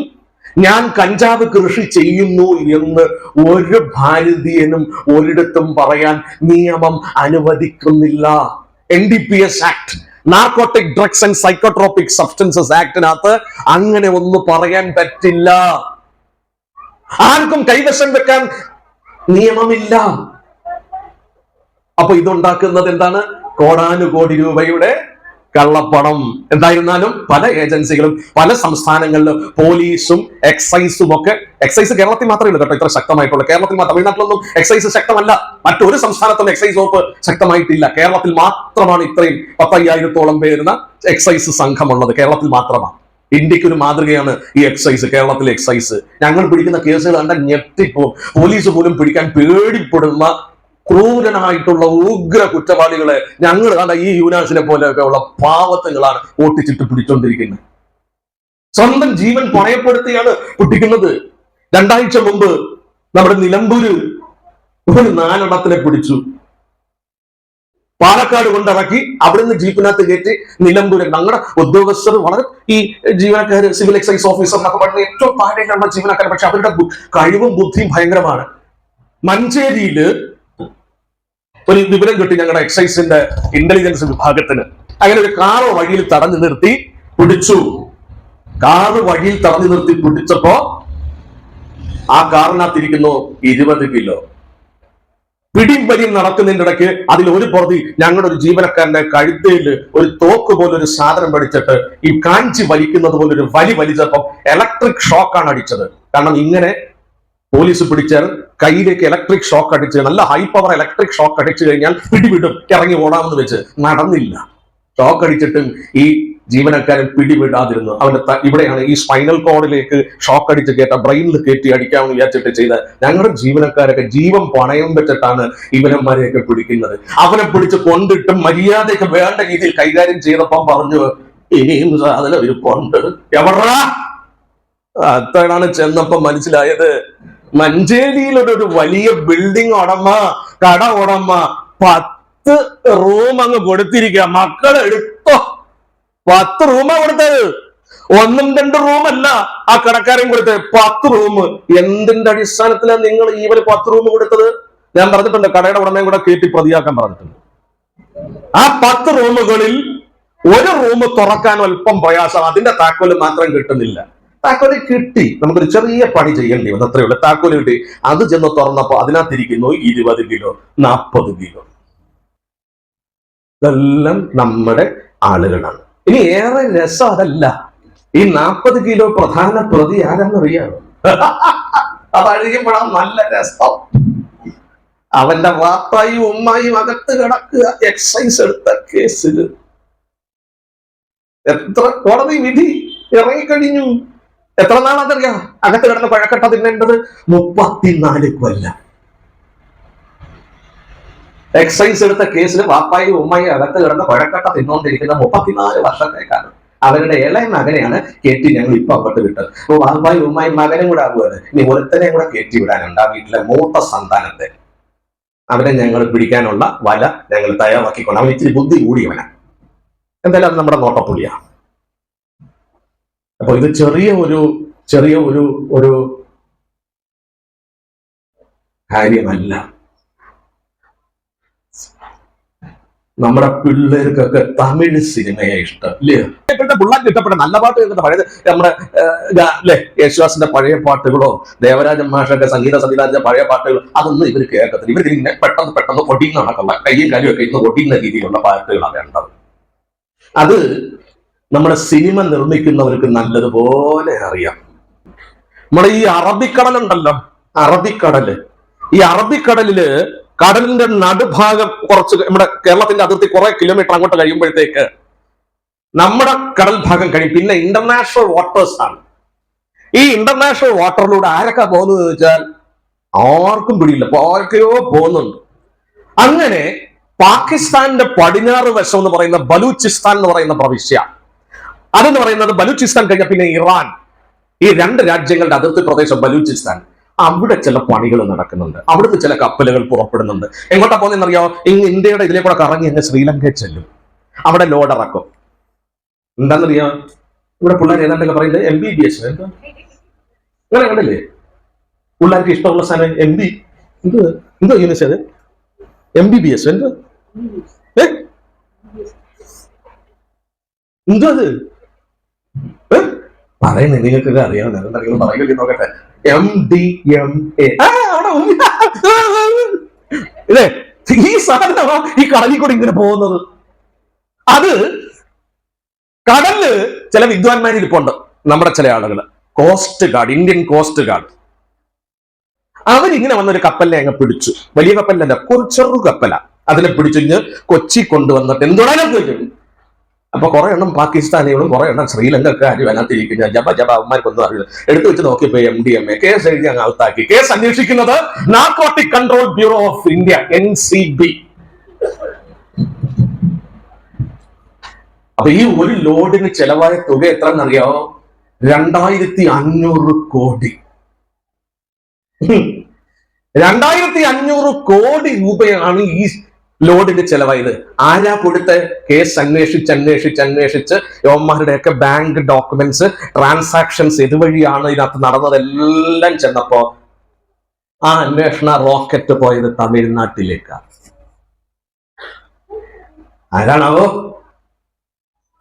ഞാൻ കഞ്ചാവ് കൃഷി ചെയ്യുന്നു എന്ന് ഒരു ഭാരതീയനും ഒരിടത്തും പറയാൻ നിയമം അനുവദിക്കുന്നില്ല. NDPS act, narcotic drugs and psychotropic substances ആക്ടിനകത്ത് അങ്ങനെ ഒന്നും പറയാൻ പറ്റില്ല. ആർക്കും കൈവശം വെക്കാൻ നിയമമില്ല. അപ്പൊ ഇതുണ്ടാക്കുന്നത് എന്താണ്? കോടാനുകോടി രൂപയുടെ കള്ളപ്പണം. എന്തായിരുന്നാലും പല ഏജൻസികളും പല സംസ്ഥാനങ്ങളിലും പോലീസും എക്സൈസും ഒക്കെ, എക്സൈസ് കേരളത്തിൽ മാത്രമേ ഉള്ളൂ കേട്ടോ ഇത്ര ശക്തമായിട്ടുള്ളൂ. കേരളത്തിൽ തമിഴ്നാട്ടിലൊന്നും എക്സൈസ് ശക്തമല്ല, മറ്റൊരു സംസ്ഥാനത്തും എക്സൈസ് വകുപ്പ് ശക്തമായിട്ടില്ല. കേരളത്തിൽ മാത്രമാണ് ഇത്രയും 10,000-ഓളം പേരുന്ന എക്സൈസ് സംഘമുള്ളത്. കേരളത്തിൽ മാത്രമാണ്. ഇന്ത്യക്ക് ഒരു മാതൃകയാണ് ഈ എക്സൈസ്, കേരളത്തിലെ എക്സൈസ്. ഞങ്ങൾ പിടിക്കുന്ന കേസുകൾ കണ്ടാൽ ഞെട്ടിപ്പോവും. പോലീസ് പോലും പിടിക്കാൻ പേടിപ്പെടുന്ന ക്രൂരനായിട്ടുള്ള ഉഗ്ര കുറ്റവാളികളെ ഞങ്ങൾ കണ്ട ഈ യുവനാസിനെ പോലെയൊക്കെ ഉള്ള പാവത്തങ്ങളാണ് ഓട്ടിച്ചിട്ട് പിടിച്ചോണ്ടിരിക്കുന്നത്. സ്വന്തം ജീവൻ പണയപ്പെടുത്തിയാണ് പിടിക്കുന്നത്. 2 ആഴ്ച മുമ്പ് നമ്മുടെ നിലമ്പൂര് ഒരു 4 എണ്ണത്തിനെ പിടിച്ചു. പാലക്കാട് കൊണ്ടിറക്കി, അവിടുന്ന് ജീപ്പിനകത്ത് കയറ്റി നിലമ്പൂര്. ഞങ്ങളുടെ ഉദ്യോഗസ്ഥർ വളരെ, ഈ ജീവനക്കാര്, സിവിൽ എക്സൈസ് ഓഫീസർ എന്നൊക്കെ പറഞ്ഞ ഏറ്റവും താഴെയുള്ള ജീവനക്കാർ, പക്ഷെ അവരുടെ കഴിവും ബുദ്ധിയും ഭയങ്കരമാണ്. മഞ്ചേരിയില് ഒരു വിവരം കിട്ടി ഞങ്ങളുടെ എക്സൈസിന്റെ ഇന്റലിജൻസ് വിഭാഗത്തിന്. അങ്ങനെ ഒരു കാറ് വഴിയിൽ തടഞ്ഞു നിർത്തി പിടിച്ചു. കാറ് വഴിയിൽ തടഞ്ഞു നിർത്തി പിടിച്ചപ്പോ ആ കാറിനകത്തിരിക്കുന്നു 20 കിലോ. പിടിയും വലിയും നടക്കുന്നതിന്റെ ഇടയ്ക്ക് അതിൽ ഒരു പ്രതി ഞങ്ങളുടെ ഒരു ജീവനക്കാരന്റെ കഴുത്തയിൽ ഒരു തോക്ക് പോലൊരു സാധനം പഠിച്ചിട്ട് ഈ കാഞ്ചി വലിക്കുന്നത് പോലൊരു വലിച്ചപ്പം ഇലക്ട്രിക് ഷോക്കാണ് അടിച്ചത്. കാരണം ഇങ്ങനെ പോലീസ് പിടിച്ചാൽ കയ്യിലേക്ക് ഇലക്ട്രിക് ഷോക്ക് അടിച്ച്, നല്ല ഹൈ പവർ ഇലക്ട്രിക് ഷോക്ക് അടിച്ചു കഴിഞ്ഞാൽ പിടിവിടും, ഇറങ്ങി ഓടാമെന്ന് വെച്ച് നടന്നില്ല. ഷോക്ക് അടിച്ചിട്ടും ഈ ജീവനക്കാരൻ പിടിവിടാതിരുന്നു. അവന്റെ ഇവിടെയാണ് ഈ സ്പൈനൽ കോഡിലേക്ക് ഷോക്ക് അടിച്ച് കേട്ട, ബ്രെയിനിൽ കയറ്റി അടിക്കാമെന്ന് വിചാരിച്ചിട്ട് ചെയ്ത ഞങ്ങളുടെ ജീവനക്കാരൊക്കെ ജീവൻ പണയം വെച്ചിട്ടാണ് ഇവനന്മാരെയൊക്കെ പിടിക്കുന്നത്. അവനെ പിടിച്ച് കൊണ്ടിട്ട് മര്യാദയ്ക്ക് വേണ്ട രീതിയിൽ കൈകാര്യം ചെയ്തപ്പം പറഞ്ഞു, ഇനിയും സാധനം ഇരിപ്പുണ്ട്. എവിടാ? അതാണ് ചെന്നപ്പോ മനസ്സിലായത്, മഞ്ചേരിയിലൊരു വലിയ ബിൽഡിംഗ് ഉടമ, കട ഉടമ 10 റൂം അങ്ങ് കൊടുത്തിരിക്കുക. മക്കളെ എടുത്തോ, 10 റൂമാ കൊടുത്തത്. 1ഉം 2 റൂമല്ല ആ കടക്കാരൻ കൊടുത്തത്, 10 റൂം. എന്തിന്റെ അടിസ്ഥാനത്തിലാണ് നിങ്ങൾ ഇവര് 10 റൂം കൊടുത്തത്? ഞാൻ പറഞ്ഞിട്ടുണ്ട്, കടയുടെ ഉടമയും കൂടെ കയറ്റി പ്രതിയാക്കാൻ പറഞ്ഞിട്ടുണ്ട്. ആ 10 റൂമുകളിൽ ഒരു റൂം തുറക്കാൻ അല്പം പ്രയാസം, അതിന്റെ താക്കോല് മാത്രം കിട്ടുന്നില്ല. താക്കോല് കിട്ടി, നമുക്കൊരു ചെറിയ പണി ചെയ്യേണ്ടി വന്നു, അത്രയേ ഉള്ളൂ. താക്കോല് കിട്ടി, അത് ചെന്ന് തുറന്നപ്പോ അതിനകത്തിരിക്കുന്നു 20 കിലോ, 40 കിലോ. ഇതെല്ലാം നമ്മുടെ ആളുകളാണ്. ഇനി ഏറെ രസം അതല്ല, ഈ 40 കിലോ പ്രധാന പ്രതി ആരാന്നറിയാമോ? അതഴിയുമ്പോഴാണ് നല്ല രസം. അവന്റെ വാപ്പായും ഉമ്മായും അകത്ത് കിടക്കുക, എക്സൈസ് എടുത്ത കേസിൽ. എത്ര കോടതി വിധി ഇറങ്ങിക്കഴിഞ്ഞു. എത്ര നാളാന്നറിയാം അകത്ത് കിടന്ന് പഴക്കട്ട തിന്നേണ്ടത്? 34 കൊല്ലം. എക്സൈസ് എടുത്ത കേസിൽ വാപ്പായും ഉമ്മയും അകത്ത് കിടന്ന് പഴക്കട്ട തിന്നുകൊണ്ടിരിക്കുന്ന 34 വർഷത്തേക്കാണ്. അവരുടെ ഇളയ മകനെയാണ് കയറ്റി ഞങ്ങൾ ഇപ്പൊ അങ്ങോട്ട് വിട്ടത്. അപ്പൊ വാപ്പായും ഉമ്മയും മകനും കൂടെ ആകുമല്ലോ. ഇനി ഒരുത്തനെ കൂടെ കയറ്റി വിടാനുണ്ട്, ആ വീട്ടിലെ മൂത്ത സന്താനത്തെ. അവനെ ഞങ്ങൾ പിടിക്കാനുള്ള വല ഞങ്ങൾ തയ്യാറാക്കിക്കൊണ്ട്, അവൻ ഇച്ചിരി ബുദ്ധി കൂടിയവനാണ്. എന്തായാലും അത് നമ്മുടെ നോട്ടപ്പുള്ളിയാണ്. അപ്പൊ ഇത് ചെറിയ ഒരു കാര്യമല്ല. നമ്മുടെ പിള്ളേർക്കൊക്കെ തമിഴ് സിനിമയെ ഇഷ്ടം ഇല്ലേ? പിള്ളേർക്ക് ഇഷ്ടപ്പെട്ട നല്ല പാട്ട് കേൾക്കുന്ന പഴയ നമ്മുടെ അല്ലെ യേശുദാസിന്റെ പഴയ പാട്ടുകളോ ദേവരാജൻ മാഷന്റെ സംഗീത സംവിധാനത്തിന്റെ പഴയ പാട്ടുകളോ അതൊന്നും ഇവർ കേൾക്കത്തില്ല. ഇവർക്ക് ഇങ്ങനെ പെട്ടെന്ന് ഒടിയുന്ന കണക്കുള്ള കയ്യും കാലും ഒക്കെ ഇന്ന് ഒടിയുന്ന രീതിയിലുള്ള പാട്ടുകളാണ് വേണ്ടത്. അത് നമ്മുടെ സിനിമ നിർമ്മിക്കുന്നവർക്ക് നല്ലതുപോലെ അറിയാം. നമ്മുടെ ഈ അറബിക്കടലുണ്ടല്ലോ, അറബിക്കടല്, ഈ അറബിക്കടലില് കടലിന്റെ നടുഭാഗം കുറച്ച് നമ്മുടെ കേരളത്തിന്റെ അതിർത്തി കുറെ കിലോമീറ്റർ അങ്ങോട്ട് കഴിയുമ്പോഴത്തേക്ക് നമ്മുടെ കടൽ ഭാഗം കഴിയും. പിന്നെ ഇന്റർനാഷണൽ വാട്ടേഴ്സ് ആണ്. ഈ ഇന്റർനാഷണൽ വാട്ടറിലൂടെ ആരൊക്കെ പോകുന്നത് വെച്ചാൽ ആർക്കും പിടിയില്ല, ആരൊക്കെയോ പോകുന്നുണ്ട്. അങ്ങനെ പാകിസ്ഥാന്റെ പടിഞ്ഞാറ് വശം എന്ന് പറയുന്ന ബലൂചിസ്ഥാൻ എന്ന് പറയുന്ന പ്രവിശ്യ, അതെന്ന് പറയുന്നത് ബലൂചിസ്ഥാൻ കഴിഞ്ഞ പിന്നെ ഇറാൻ, ഈ രണ്ട് രാജ്യങ്ങളുടെ അതിർത്തി പ്രദേശം ബലൂചിസ്ഥാൻ, അവിടെ ചില പണികൾ നടക്കുന്നുണ്ട്. അവിടുത്തെ ചില കപ്പലുകൾ പുറപ്പെടുന്നുണ്ട്. എങ്ങോട്ടാ പോകുന്നതെന്നറിയോ? ഇന്ത്യയുടെ ഇതിലെ കൂടെ കറങ്ങി അങ്ങ് ശ്രീലങ്കയിൽ ചെല്ലും, അവിടെ ലോഡ് ഇറക്കും. എന്താണെന്നറിയോ? ഇവിടെ പിള്ളേർ ഏതാണ്ടൊക്കെ പറയുന്നത് MBBS എന്താ അങ്ങനെ കണ്ടില്ലേ? പിള്ളേർക്ക് ഇഷ്ടമുള്ള സാധനം എന്തോ യൂണിസ് അത് MBBS എന്തോ എന്തോ അത് പറയുന്നത് നിങ്ങൾക്കൊക്കെ അറിയാവുന്ന എന്തെങ്കിലും പറയുന്നില്ല, നോക്കട്ടെ. MDMA ഇതേ ഈ സാധനമാ ഈ കടലിൽ കൂടി ഇങ്ങനെ പോകുന്നത്. അത് കടലില് ചില വിദ്വാൻമാരിൽ ഇരിപ്പുണ്ട്, നമ്മുടെ ചില ആളുകൾ, coast guard, Indian coast guard. അവരിങ്ങനെ വന്നൊരു കപ്പലിനെ അങ്ങ് പിടിച്ചു. വലിയ കപ്പലല്ല, ചെറു കപ്പല. അതിനെ പിടിച്ചു കൊച്ചി കൊണ്ടുവന്നിട്ട് എന്തുടാനും പറ്റും. അപ്പൊ കുറെ എണ്ണം പാകിസ്ഥാനികളും കുറെ എണ്ണം ശ്രീലങ്കക്കാരും അതിനകത്തിരിക്കുന്ന ജബ അവന്മാർക്കൊന്നും അറിയില്ല. എടുത്തു വെച്ച് നോക്കിയപ്പോ MDMA കേസ് എഴുതി അങ്ങ് അകത്താക്കി. കേസ് അന്വേഷിക്കുന്നത് narcotic control bureau of India, NCB. അപ്പൊ ഈ ഒരു ലോഡിന് ചെലവായ തുക എത്രയെന്നറിയാമോ? 2500 കോടി. 2500 കോടി രൂപയാണ് ഈ ലോഡിന് ചെലവായത്. ആരാ കൊടുത്ത? കേസ് അന്വേഷിച്ച് യോന്മാരുടെയൊക്കെ ബാങ്ക് ഡോക്യുമെന്റ്സ്, ട്രാൻസാക്ഷൻസ് ഇതുവഴിയാണ് ഇതിനകത്ത് നടന്നതെല്ലാം ചെന്നപ്പോ ആ അന്വേഷണ റോക്കറ്റ് പോയത് തമിഴ്നാട്ടിലേക്കാണ്. ആരാണാവോ?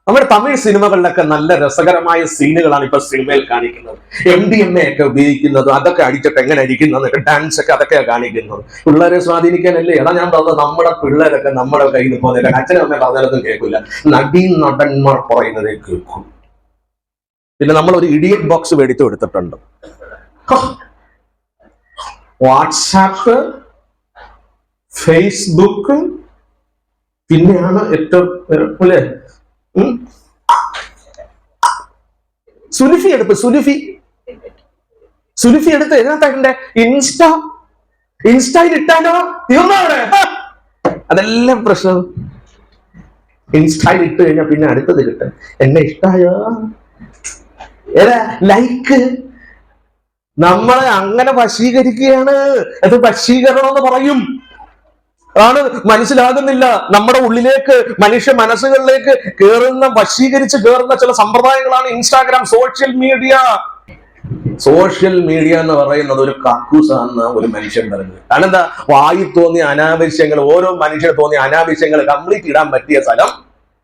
നമ്മുടെ തമിഴ് സിനിമകളിലൊക്കെ നല്ല രസകരമായ സീനുകളാണ് ഇപ്പൊ സിനിമയിൽ കാണിക്കുന്നത്. MDMA ഒക്കെ ഉപയോഗിക്കുന്നത്, അതൊക്കെ അടിച്ചിട്ട് എങ്ങനെ അടിക്കുന്നത്, ഡാൻസ് ഒക്കെ അതൊക്കെ കാണിക്കുന്നത്. പിള്ളേരെ സ്വാധീനിക്കാനല്ലേ? എടാ ഞാൻ പറഞ്ഞത്, നമ്മുടെ പിള്ളേരൊക്കെ നമ്മുടെ കയ്യിൽ നിന്ന് പോകുന്നില്ല. അച്ഛനും അമ്മ പറഞ്ഞാലൊന്നും കേൾക്കില്ല, നടന്മാർ പറയുന്നതേ കേൾക്കും. പിന്നെ നമ്മൾ ഒരു ഇഡിയറ്റ് ബോക്സ് മേടിച്ചു കൊടുത്തിട്ടുണ്ട്. വാട്സാപ്പ്, ഫേസ്ബുക്ക്, പിന്നെയാണ് ഏറ്റവും അല്ലേ സുലുഫി എടുപ്പ്. സുലുഫി എടുത്ത് ഇതിനകത്തെ ഇൻസ്റ്റയിൽ ഇട്ടാലോ തീർന്നവിടെ. അതെല്ലാം പ്രശ്നം. ഇൻസ്റ്റയിൽ ഇട്ട് കഴിഞ്ഞാൽ പിന്നെ അടുത്തത് കിട്ടും. എന്നെ ഇഷ്ടായോ, ഏതാ ലൈക്ക്. നമ്മളെ അങ്ങനെ വശീകരിക്കുകയാണ്. അത് വശീകരണം എന്ന് പറയും. അതാണ് മനസ്സിലാകുന്നില്ല. നമ്മുടെ ഉള്ളിലേക്ക്, മനുഷ്യ മനസ്സുകളിലേക്ക് വശീകരിച്ച് കയറുന്ന ചില സമ്പ്രദായങ്ങളാണ് ഇൻസ്റ്റാഗ്രാം, സോഷ്യൽ മീഡിയ എന്ന് പറയുന്നത് ഒരു കക്കൂസാണെന്ന് ഒരു മനുഷ്യൻ പറഞ്ഞത്. കാരണം എന്താ? വായി തോന്നിയ അനാവശ്യങ്ങൾ, ഓരോ മനുഷ്യന് തോന്നിയ അനാവശ്യങ്ങൾ കംപ്ലീറ്റ് ഇടാൻ പറ്റിയ സ്ഥലം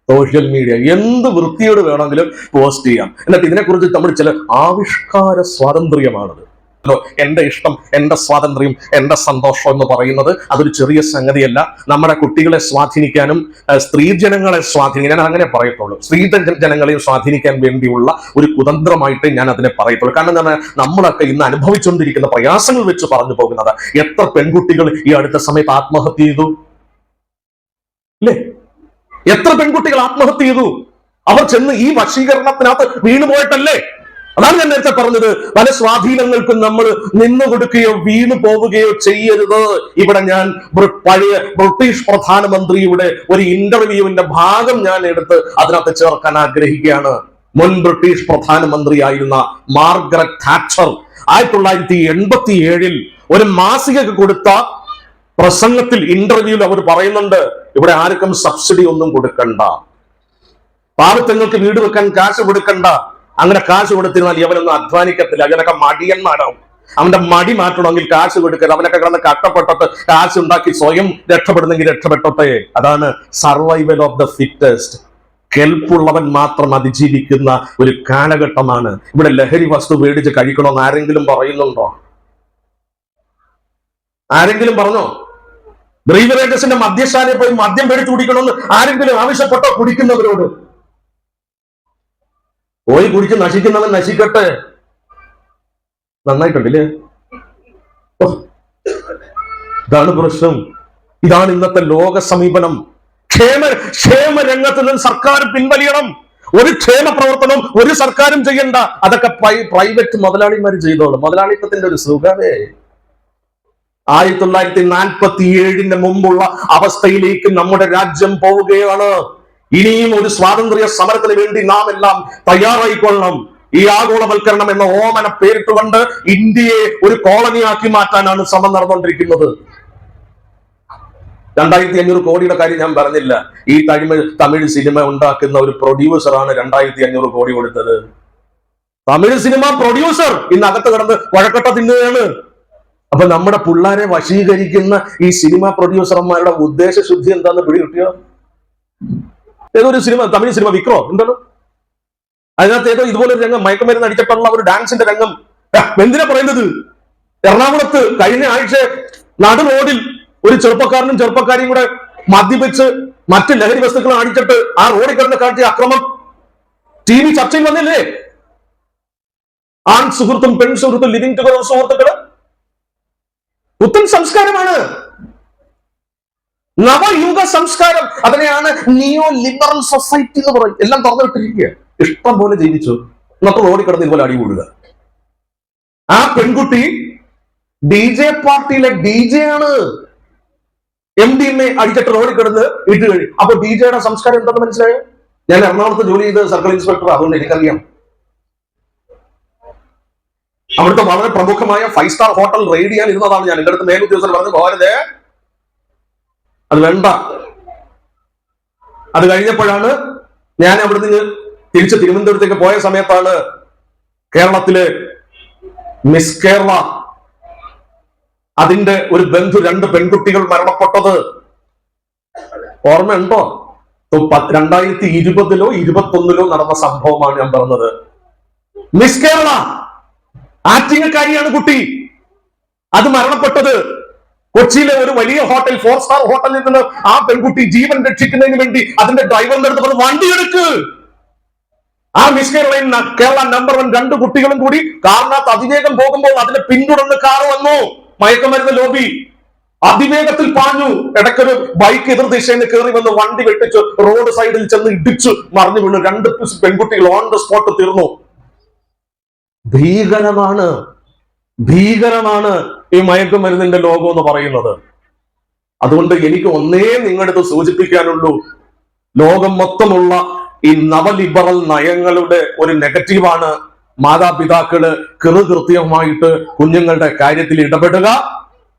സോഷ്യൽ മീഡിയ. എന്ത് വൃത്തിയോട് വേണമെങ്കിലും പോസ്റ്റ് ചെയ്യാം. എന്നിട്ട് ഇതിനെക്കുറിച്ച് നമ്മൾ ചില ആവിഷ്കാര സ്വാതന്ത്ര്യമാണത്. എന്റെ ഇഷ്ടം, എന്റെ സ്വാതന്ത്ര്യം, എന്റെ സന്തോഷം എന്ന് പറയുന്നത് അതൊരു ചെറിയ സംഗതിയല്ല. നമ്മുടെ കുട്ടികളെ സ്വാധീനിക്കാനും സ്ത്രീജനങ്ങളെ സ്വാധീനിക്കാൻ, ഞാൻ അങ്ങനെ പറയത്തുള്ളൂ, സ്ത്രീജനങ്ങളെയും സ്വാധീനിക്കാൻ വേണ്ടിയുള്ള ഒരു കുതന്ത്രമായിട്ട് ഞാൻ അതിനെ പറയത്തുള്ളൂ. കാരണം എന്താ, നമ്മളൊക്കെ ഇന്ന് അനുഭവിച്ചുകൊണ്ടിരിക്കുന്ന പ്രയാസങ്ങൾ വെച്ച് പറഞ്ഞു പോകുന്നത്, എത്ര പെൺകുട്ടികൾ ഈ അടുത്ത സമയത്ത് ആത്മഹത്യ ചെയ്തു അല്ലേ? എത്ര പെൺകുട്ടികൾ ആത്മഹത്യ ചെയ്തു? അവർ ചെന്ന് ഈ വശീകരണത്തിനകത്ത് വീണുപോയിട്ടല്ലേ? അതാണ് ഞാൻ നേരത്തെ പറഞ്ഞത്, പല സ്വാധീനങ്ങൾക്കും നമ്മൾ നിന്നു കൊടുക്കുകയോ വീണു പോവുകയോ ചെയ്യരുത്. ഇവിടെ ഞാൻ പഴയ ബ്രിട്ടീഷ് പ്രധാനമന്ത്രിയുടെ ഒരു ഇന്റർവ്യൂവിന്റെ ഭാഗം ഞാൻ എടുത്ത് അതിനകത്ത് ചേർക്കാൻ ആഗ്രഹിക്കുകയാണ്. മുൻ ബ്രിട്ടീഷ് പ്രധാനമന്ത്രിയായിരുന്ന മാർഗരറ്റ് താച്ചർ 1987 ഒരു മാസികക്ക് കൊടുത്ത പ്രസംഗത്തിൽ, ഇന്റർവ്യൂവിൽ അവർ പറയുന്നുണ്ട്, ഇവിടെ ആർക്കും സബ്സിഡി ഒന്നും കൊടുക്കണ്ട, പാവത്തങ്ങൾക്ക് വീട് വെക്കാൻ കാശ് കൊടുക്കണ്ട. അങ്ങനെ കാശ് കൊടുത്തിരുന്നാൽ ഇവനൊന്നും അധ്വാനിക്കത്തില്ല, അവനൊക്കെ മടിയന്മാരാവും. അവന്റെ മടി മാറ്റണമെങ്കിൽ കാശ് കൊടുക്കരുത്. അവനൊക്കെ കിടന്ന് കഷ്ടപ്പെട്ടിട്ട് കാശ് ഉണ്ടാക്കി സ്വയം രക്ഷപ്പെടുന്നെങ്കിൽ രക്ഷപ്പെട്ടോട്ടെ. അതാണ് സർവൈവൽ ഓഫ് ദ ഫിറ്റസ്റ്റ്. കെൽപ്പുള്ളവൻ മാത്രം അതിജീവിക്കുന്ന ഒരു കാലഘട്ടമാണ്. ഇവിടെ ലഹരി വസ്തു മേടിച്ച് കഴിക്കണമെന്ന് ആരെങ്കിലും പറയുന്നുണ്ടോ? ആരെങ്കിലും പറഞ്ഞോ? ബ്രീവറേജസിന്റെ മദ്യശാലയിൽ പോയി മദ്യം മേടിച്ചു കുടിക്കണമെന്ന് ആരെങ്കിലും ആവശ്യപ്പെട്ടോ? കുടിക്കുന്നവരോട് പോയി കുടിച്ച് നശിക്കുന്നവൻ നശിക്കട്ടെ. നന്നായിട്ടുണ്ടല്ലേ? ഇതാണ് പ്രശ്നം. ഇതാണ് ഇന്നത്തെ ലോക സമീപനം. ക്ഷേമ രംഗത്ത് നിന്ന് സർക്കാർ പിൻവലിയണം. ഒരു ക്ഷേമ പ്രവർത്തനം ഒരു സർക്കാരും ചെയ്യണ്ട. അതൊക്കെ പ്രൈവറ്റ് മുതലാളിമാർ ചെയ്തോളും. മുതലാളിത്തത്തിന്റെ ഒരു സുഖമേ. 1947 മുമ്പുള്ള അവസ്ഥയിലേക്ക് നമ്മുടെ രാജ്യം പോവുകയാണ്. ഇനിയും ഒരു സ്വാതന്ത്ര്യ സമരത്തിന് വേണ്ടി നാം എല്ലാം തയ്യാറായിക്കൊള്ളണം. ഈ ആഗോളവൽക്കരണം എന്ന ഓമന പേരിട്ടുകൊണ്ട് ഇന്ത്യയെ ഒരു കോളനിയാക്കി മാറ്റാനാണ് ശ്രമം നടന്നുകൊണ്ടിരിക്കുന്നത്. 2500 കോടിയുടെ കാര്യം ഞാൻ പറഞ്ഞില്ല. ഈ തമിഴ് സിനിമ ഉണ്ടാക്കുന്ന ഒരു പ്രൊഡ്യൂസറാണ് 2500 കോടി കൊടുത്തത്. തമിഴ് സിനിമ പ്രൊഡ്യൂസർ ഇന്ന് അകത്ത് കിടന്ന് വഴക്കട്ട തിന്നുകയാണ്. അപ്പൊ നമ്മുടെ പിള്ളേരെ വശീകരിക്കുന്ന ഈ സിനിമ പ്രൊഡ്യൂസർമാരുടെ ഉദ്ദേശശുദ്ധി എന്താന്ന് പിടികിട്ടിയോ? ഏതൊരു സിനിമ, തമിഴ് സിനിമ വിക്രോ എന്താണ്, അതിനകത്ത് ഏതോ ഇതുപോലെ ഒരു രംഗം, മയക്കുമരുന്ന് അടിച്ചിട്ടുള്ള ഒരു ഡാൻസിന്റെ രംഗം. എന്തിനാ പറയുന്നത്? എറണാകുളത്ത് കഴിഞ്ഞ ആഴ്ച നടു റോഡിൽ ഒരു ചെറുപ്പക്കാരിയും കൂടെ മദ്യപിച്ച് മറ്റ് ലഹരി വസ്തുക്കൾ അടിച്ചിട്ട് ആ റോഡിൽ കിടന്ന് കാട്ടിയ അക്രമം TV ചർച്ചയിൽ വന്നില്ലേ? ആൺ സുഹൃത്തും പെൺ സുഹൃത്തും ലിവിംഗ് ടുഗദർ സുഹൃത്തുക്കള്. പുത്തൻ സംസ്കാരമാണ്, നവയുഗ സംസ്കാരം. അതിനെയാണ് നിയോ ലിബറൽ സൊസൈറ്റി എന്ന് പറയും. എല്ലാം തുറന്നിട്ടിരിക്കുക, ഇഷ്ടം പോലെ ജീവിച്ചു, എന്നിട്ട് റോഡിൽ കിടന്ന് ഇതുപോലെ അടികൂടുക. ആ പെൺകുട്ടി DJ പാർട്ടിയിലെ DJ ആണ്. MDMA അടിച്ചിട്ട് റോഡിൽ കിടന്ന് ഇട്ട് കഴിയും. അപ്പൊ DJയുടെ സംസ്കാരം എന്താണെന്ന് മനസ്സിലായോ? ഞാൻ എറണാകുളത്ത് ജോലി ചെയ്ത് സർക്കിൾ ഇൻസ്പെക്ടർ, അതുകൊണ്ട് എനിക്കറിയാം. അവിടുത്തെ വളരെ പ്രമുഖമായ 5 സ്റ്റാർ ഹോട്ടൽ റെയ്ഡ് ചെയ്യാൻ ഇരുന്നതാണ് ഞാൻ. എന്റെ അടുത്ത് മേലുദ്യോഗസ്ഥർ പറഞ്ഞു പോകരുതേ, അത് വേണ്ട. അത് കഴിഞ്ഞപ്പോഴാണ് ഞാൻ അവിടുന്ന് തിരിച്ച് തിരുവനന്തപുരത്തേക്ക് പോയ സമയത്താണ് കേരളത്തില് മിസ് കേരള അതിന്റെ ഒരു ബന്ധു 2 പെൺകുട്ടികൾ മരണപ്പെട്ടത് ഓർമ്മയുണ്ടോ? 2020-ലോ 2021-ലോ നടന്ന സംഭവമാണ് ഞാൻ പറഞ്ഞത്. മിസ് കേരള ആറ്റിങ്ങക്കാരിയാണ് കുട്ടി. അത് മരണപ്പെട്ടത് കൊച്ചിയിലെ ഒരു വലിയ ഹോട്ടൽ, 4 സ്റ്റാർ ഹോട്ടലിൽ നിന്ന് ആ പെൺകുട്ടി ജീവൻ രക്ഷിക്കുന്നതിന് വേണ്ടി അതിന്റെ ഡ്രൈവറിന്റെ അടുത്ത് പറഞ്ഞു വണ്ടി എടുക്ക്. ആ മിസ് കേരള നമ്പർ 1 2 കുട്ടികളും കൂടി കാറിനകത്ത് അതിവേഗം പോകുമ്പോൾ അതിനെ പിന്തുടർന്ന് കാർ വന്നു. മയക്കുമരുന്ന് ലോബി അതിവേഗത്തിൽ പാഞ്ഞു. ഇടയ്ക്കൊരു ബൈക്ക് എതിർ ദിശയിൽ നിന്ന് കയറി വന്ന് വണ്ടി വെട്ടിച്ചു റോഡ് സൈഡിൽ ചെന്ന് ഇടിച്ചു മറിഞ്ഞു വീണു. 2 പെൺകുട്ടികൾ ഓൺ ദ സ്പോട്ട് തീർന്നു. ഭീകരമാണ് ഈ മയക്കുമരുന്നിന്റെ ലോകം എന്ന് പറയുന്നത്. അതുകൊണ്ട് എനിക്ക് ഒന്നേ നിങ്ങളുടെ സൂചിപ്പിക്കാനുള്ളൂ, ലോകം മൊത്തമുള്ള ഈ നവലിബറൽ നയങ്ങളുടെ ഒരു നെഗറ്റീവാണ് മാതാപിതാക്കള് കൃത്യമായിട്ട് കുഞ്ഞുങ്ങളുടെ കാര്യത്തിൽ ഇടപെടുക,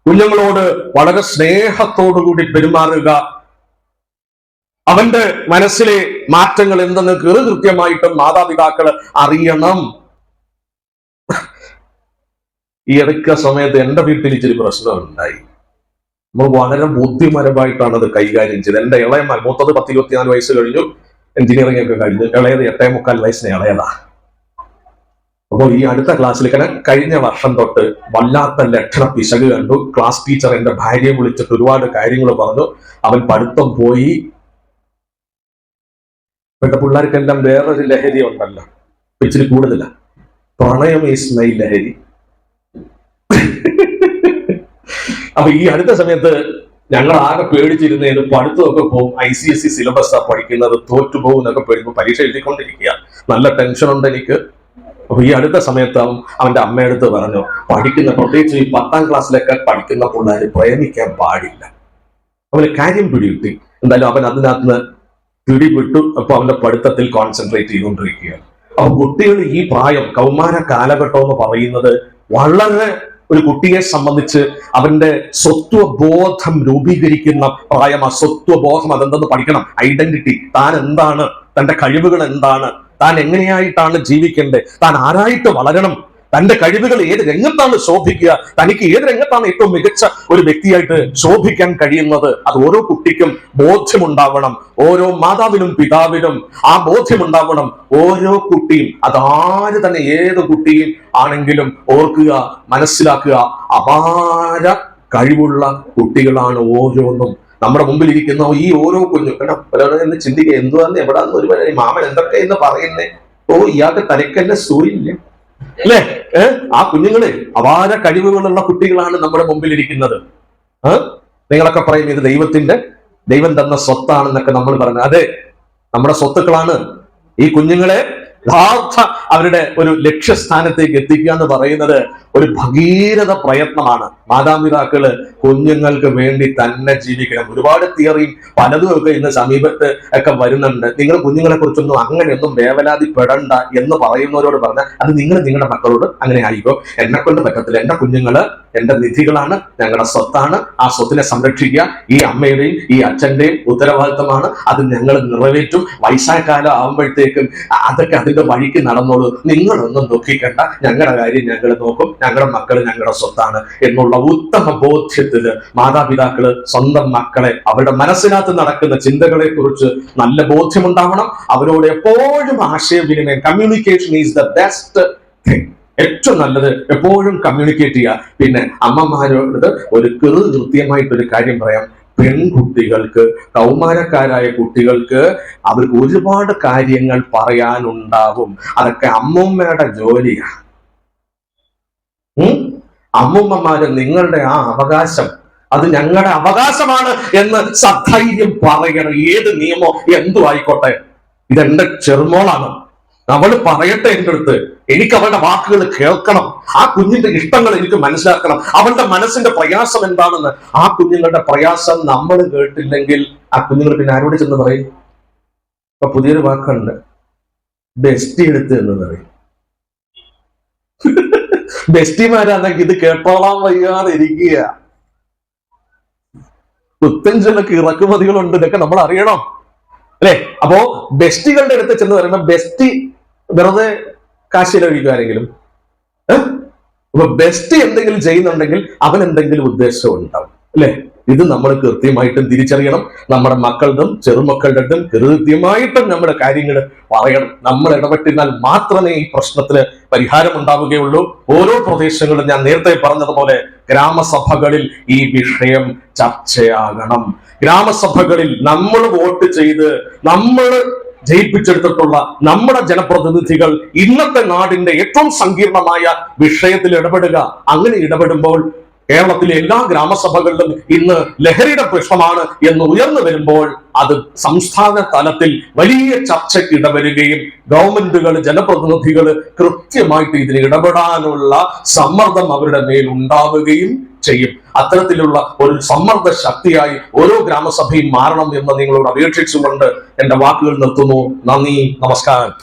കുഞ്ഞുങ്ങളോട് വളരെ സ്നേഹത്തോടുകൂടി പെരുമാറുക, അവന്റെ മനസ്സിലെ മാറ്റങ്ങൾ എന്തെന്ന് കൃത്യമായിട്ട് മാതാപിതാക്കൾ അറിയണം. ഈ ഇടയ്ക്ക സമയത്ത് എന്റെ വീട്ടിൽ ഇച്ചിരി പ്രശ്നമുണ്ടായി. നമ്മൾ വളരെ ബുദ്ധിപരമായിട്ടാണ് അത് കൈകാര്യം ചെയ്തത്. എന്റെ ഇളയമാൻ, മൂത്തത് 10-24 വയസ്സ് കഴിഞ്ഞു, എഞ്ചിനീയറിംഗ് ഒക്കെ കഴിഞ്ഞു, ഇളയത് 8-3 വയസ്സിന് ഇളയതാ. അപ്പോൾ ഈ അടുത്ത ക്ലാസ്സിലേക്ക് കഴിഞ്ഞ വർഷം തൊട്ട് വല്ലാത്ത ലക്ഷണ പിശക് കണ്ടു. ക്ലാസ് ടീച്ചർ എന്റെ ഭാര്യയെ വിളിച്ചിട്ട് ഒരുപാട് കാര്യങ്ങൾ പറഞ്ഞു. അവൻ പഠിത്തം പോയി. ഇപ്പോഴത്തെ പിള്ളേർക്കെല്ലാം വേറൊരു ലഹരി ഉണ്ടല്ലോ, ഇച്ചിരി കൂടുതല, പ്രണയം ഈസ് മൈ ലഹരി. അപ്പൊ ഈ അടുത്ത സമയത്ത് ഞങ്ങൾ ആകെ പേടിച്ചിരുന്നത് പഠിത്തമൊക്കെ പോകും, ICSE സിലബസാ പഠിക്കുന്നത്, തോറ്റുപോകും എന്നൊക്കെ പേടിക്കുമ്പോൾ പരീക്ഷ എഴുതിക്കൊണ്ടിരിക്കുക. നല്ല ടെൻഷൻ ഉണ്ട് എനിക്ക്. അപ്പൊ ഈ അടുത്ത സമയത്ത് അവന്റെ അമ്മയടുത്ത് പറഞ്ഞു, പഠിക്കുന്ന പ്രത്യേകിച്ച് ഈ 10ാം ക്ലാസ്സിലൊക്കെ പഠിക്കുന്ന പിള്ളേർ പ്രേമിക്കാൻ പാടില്ല. അവന് കാര്യം പിടികിട്ടി. എന്തായാലും അവൻ അതിനകത്ത് പിടിവിട്ടു. അപ്പൊ അവന്റെ പഠിത്തത്തിൽ കോൺസെൻട്രേറ്റ് ചെയ്തുകൊണ്ടിരിക്കുകയാണ്. അപ്പൊ കുട്ടികൾ ഈ പ്രായം, കൗമാര കാലഘട്ടം എന്ന് പറയുന്നത് വളരെ ഒരു കുട്ടിയെ സംബന്ധിച്ച് അവന്റെ സ്വത്വബോധം രൂപീകരിക്കുന്ന പ്രായം. ആ സ്വത്വബോധം അതെന്തെന്ന് പഠിക്കണം. ഐഡന്റിറ്റി, താൻ എന്താണ്, തന്റെ കഴിവുകൾ എന്താണ്, താൻ എങ്ങനെയായിട്ടാണ് ജീവിക്കേണ്ടത്, താൻ ആരായിട്ട് വളരണം, തന്റെ കഴിവുകൾ ഏത് രംഗത്താണ് ശോഭിക്കുക, തനിക്ക് ഏത് രംഗത്താണ് ഏറ്റവും മികച്ച ഒരു വ്യക്തിയായിട്ട് ശോഭിക്കാൻ കഴിയുന്നത്. അത് ഓരോ കുട്ടിക്കും ബോധ്യമുണ്ടാവണം. ഓരോ മാതാവിനും പിതാവിനും ആ ബോധ്യമുണ്ടാവണം. ഓരോ കുട്ടിയും, അതാര് തന്നെ ഏത് കുട്ടിയും ആണെങ്കിലും ഓർക്കുക, മനസ്സിലാക്കുക, അപാര കഴിവുള്ള കുട്ടികളാണ് ഓരോന്നും. നമ്മുടെ മുമ്പിൽ ഇരിക്കുന്ന ഈ ഓരോ കുഞ്ഞു എന്ന് ചിന്തിക്കുക, എന്തുവാന്ന് എവിടാന്ന് ഒരു മാമൻ എന്തൊക്കെ എന്ന് പറയുന്നേ. ഓ, ഇയാൾക്ക് തനിക്കന്നെ സൂയില്ല അല്ലേ? ആ കുഞ്ഞുങ്ങള് അപാര കഴിവുകളുള്ള കുട്ടികളാണ് നമ്മുടെ മുമ്പിൽ ഇരിക്കുന്നത്. നിങ്ങളൊക്കെ പറയും ഇത് ദൈവം തന്ന സ്വത്താണെന്നൊക്കെ നമ്മൾ പറഞ്ഞു. അതെ, നമ്മുടെ സ്വത്തുക്കളാണ്. ഈ കുഞ്ഞുങ്ങളെ യഥാർത്ഥ അവരുടെ ഒരു ലക്ഷ്യസ്ഥാനത്തേക്ക് എത്തിക്കുക എന്ന് പറയുന്നത് ഒരു ഭഗീരഥ പ്രയത്നമാണ്. മാതാപിതാക്കള് കുഞ്ഞുങ്ങൾക്ക് വേണ്ടി തന്നെ ജീവിക്കണം. ഒരുപാട് തിയറിയും പലതും ഒക്കെ ഇന്ന് സമീപത്ത് ഒക്കെ വരുന്നുണ്ട്. നിങ്ങൾ കുഞ്ഞുങ്ങളെ കുറിച്ചൊന്നും അങ്ങനെയൊന്നും വേവലാതിപ്പെടണ്ട എന്ന് പറയുന്നവരോട് പറഞ്ഞാൽ അത് നിങ്ങൾ നിങ്ങളുടെ മക്കളോട് അങ്ങനെ ആയിക്കോ. എന്നെ കൊണ്ട് പറ്റത്തില്ല, എന്റെ കുഞ്ഞുങ്ങള് എന്റെ നിധികളാണ്, ഞങ്ങളുടെ സ്വത്താണ്. ആ സ്വത്തിനെ സംരക്ഷിക്കുക ഈ അമ്മയുടെയും ഈ അച്ഛന്റെയും ഉത്തരവാദിത്തമാണ്. അത് ഞങ്ങൾ നിറവേറ്റും. വയസ്സായ കാലം ആവുമ്പോഴത്തേക്കും അതൊക്കെ അതിന്റെ വഴിക്ക് നടന്നോളൂ, നിങ്ങളൊന്നും ദുഃഖിക്കണ്ട, ഞങ്ങളുടെ കാര്യം ഞങ്ങൾ നോക്കും, ഞങ്ങളുടെ മക്കള് ഞങ്ങളുടെ സ്വത്താണ് എന്നുള്ള ഉത്തമ ബോധ്യത്തില് മാതാപിതാക്കള് സ്വന്തം മക്കളെ അവരുടെ മനസ്സിനകത്ത് നടക്കുന്ന ചിന്തകളെ കുറിച്ച് നല്ല ബോധ്യമുണ്ടാവണം. അവരോട് എപ്പോഴും ആശയവിനിമയം, communication is the best thing. ഏറ്റവും നല്ലത് എപ്പോഴും കമ്മ്യൂണിക്കേറ്റ് ചെയ്യുക. പിന്നെ അമ്മമാരോട് ഒരു കൃത്യമായിട്ടൊരു കാര്യം പറയാം. പെൺകുട്ടികൾക്ക്, കൗമാരക്കാരായ കുട്ടികൾക്ക് അവർക്ക് ഒരുപാട് കാര്യങ്ങൾ പറയാനുണ്ടാവും. അതൊക്കെ അമ്മൂമ്മയുടെ ജോലിയാണ്. അമ്മൂമ്മമാര് നിങ്ങളുടെ ആ അവകാശം, അത് ഞങ്ങളുടെ അവകാശമാണ് എന്ന് സധൈര്യം പറയണം. ഏത് നിയമോ എന്തോ ആയിക്കോട്ടെ, ഇതെന്റെ ചെറുമോളാണ്, അവള് പറയട്ടെ എൻ്റെ അടുത്ത്. എനിക്ക് അവളുടെ വാക്കുകൾ കേൾക്കണം. ആ കുഞ്ഞിന്റെ ഇഷ്ടങ്ങൾ എനിക്ക് മനസ്സിലാക്കണം. അവളുടെ മനസ്സിന്റെ പ്രയാസം എന്താണെന്ന്. ആ കുഞ്ഞുങ്ങളുടെ പ്രയാസം നമ്മൾ കേട്ടില്ലെങ്കിൽ ആ കുഞ്ഞുങ്ങൾ പിന്നെ ആരോട് ചെന്ന് പറയും? ഇപ്പൊ പുതിയൊരു വാക്കുണ്ട്, ബെസ്റ്റി എടുത്ത് എന്ന് പറയും. ബെസ്റ്റിമാരാണെങ്കിൽ ഇത് കേട്ടോളാൻ വയ്യാതെ ഇരിക്കുക. പുത്തഞ്ചനൊക്കെ ഇറക്കുമതികളുണ്ട്, ഇതൊക്കെ നമ്മൾ അറിയണം അല്ലെ? അപ്പോ ബെസ്റ്റികളുടെ അടുത്ത് ചെന്ന് പറയുമ്പോ ബെസ്റ്റി വെറുതെ കാശിലൊഴിക്കും ആരെങ്കിലും. അപ്പൊ ബെസ്റ്റ് എന്തെങ്കിലും ചെയ്യുന്നുണ്ടെങ്കിൽ അവൻ എന്തെങ്കിലും ഉദ്ദേശം ഉണ്ടാവും അല്ലെ? ഇത് നമ്മൾ കൃത്യമായിട്ടും തിരിച്ചറിയണം. നമ്മുടെ മക്കളുടെയും ചെറുമക്കളുടെയും കൃത്യമായിട്ടും നമ്മുടെ കാര്യങ്ങൾ പറയണം. നമ്മൾ ഇടപെട്ടിരുന്നാൽ മാത്രമേ ഈ പ്രശ്നത്തിന് പരിഹാരം ഉണ്ടാവുകയുള്ളൂ. ഓരോ പ്രദേശങ്ങളും ഞാൻ നേരത്തെ പറഞ്ഞതുപോലെ ഗ്രാമസഭകളിൽ ഈ വിഷയം ചർച്ചയാകണം. ഗ്രാമസഭകളിൽ നമ്മൾ വോട്ട് ചെയ്ത് നമ്മൾ ജയിപ്പിച്ചെടുത്തിട്ടുള്ള നമ്മുടെ ജനപ്രതിനിധികൾ ഇന്നത്തെ നാടിന്റെ ഏറ്റവും സങ്കീർണമായ വിഷയത്തിൽ ഇടപെടുക. അങ്ങനെ ഇടപെടുമ്പോൾ കേരളത്തിലെ എല്ലാ ഗ്രാമസഭകളിലും ഇന്ന് ലഹരിയുടെ പ്രശ്നമാണ് എന്ന് ഉയർന്നു വരുമ്പോൾ അത് സംസ്ഥാന തലത്തിൽ വലിയ ചർച്ചയ്ക്ക് ഇടവരുകയും ഗവൺമെന്റുകൾ, ജനപ്രതിനിധികൾ കൃത്യമായിട്ട് ഇതിന് ഇടപെടാനുള്ള സമ്മർദ്ദം അവരുടെ മേൽ ഉണ്ടാവുകയും ചെയ്യും. അത്തരത്തിലുള്ള ഒരു സമ്മർദ്ദ ശക്തിയായി ഓരോ ഗ്രാമസഭയും മാറണം എന്ന് നിങ്ങളോട് അപേക്ഷിച്ചുകൊണ്ട് എന്റെ വാക്കുകൾ നിർത്തുന്നു. നന്ദി, നമസ്കാരം.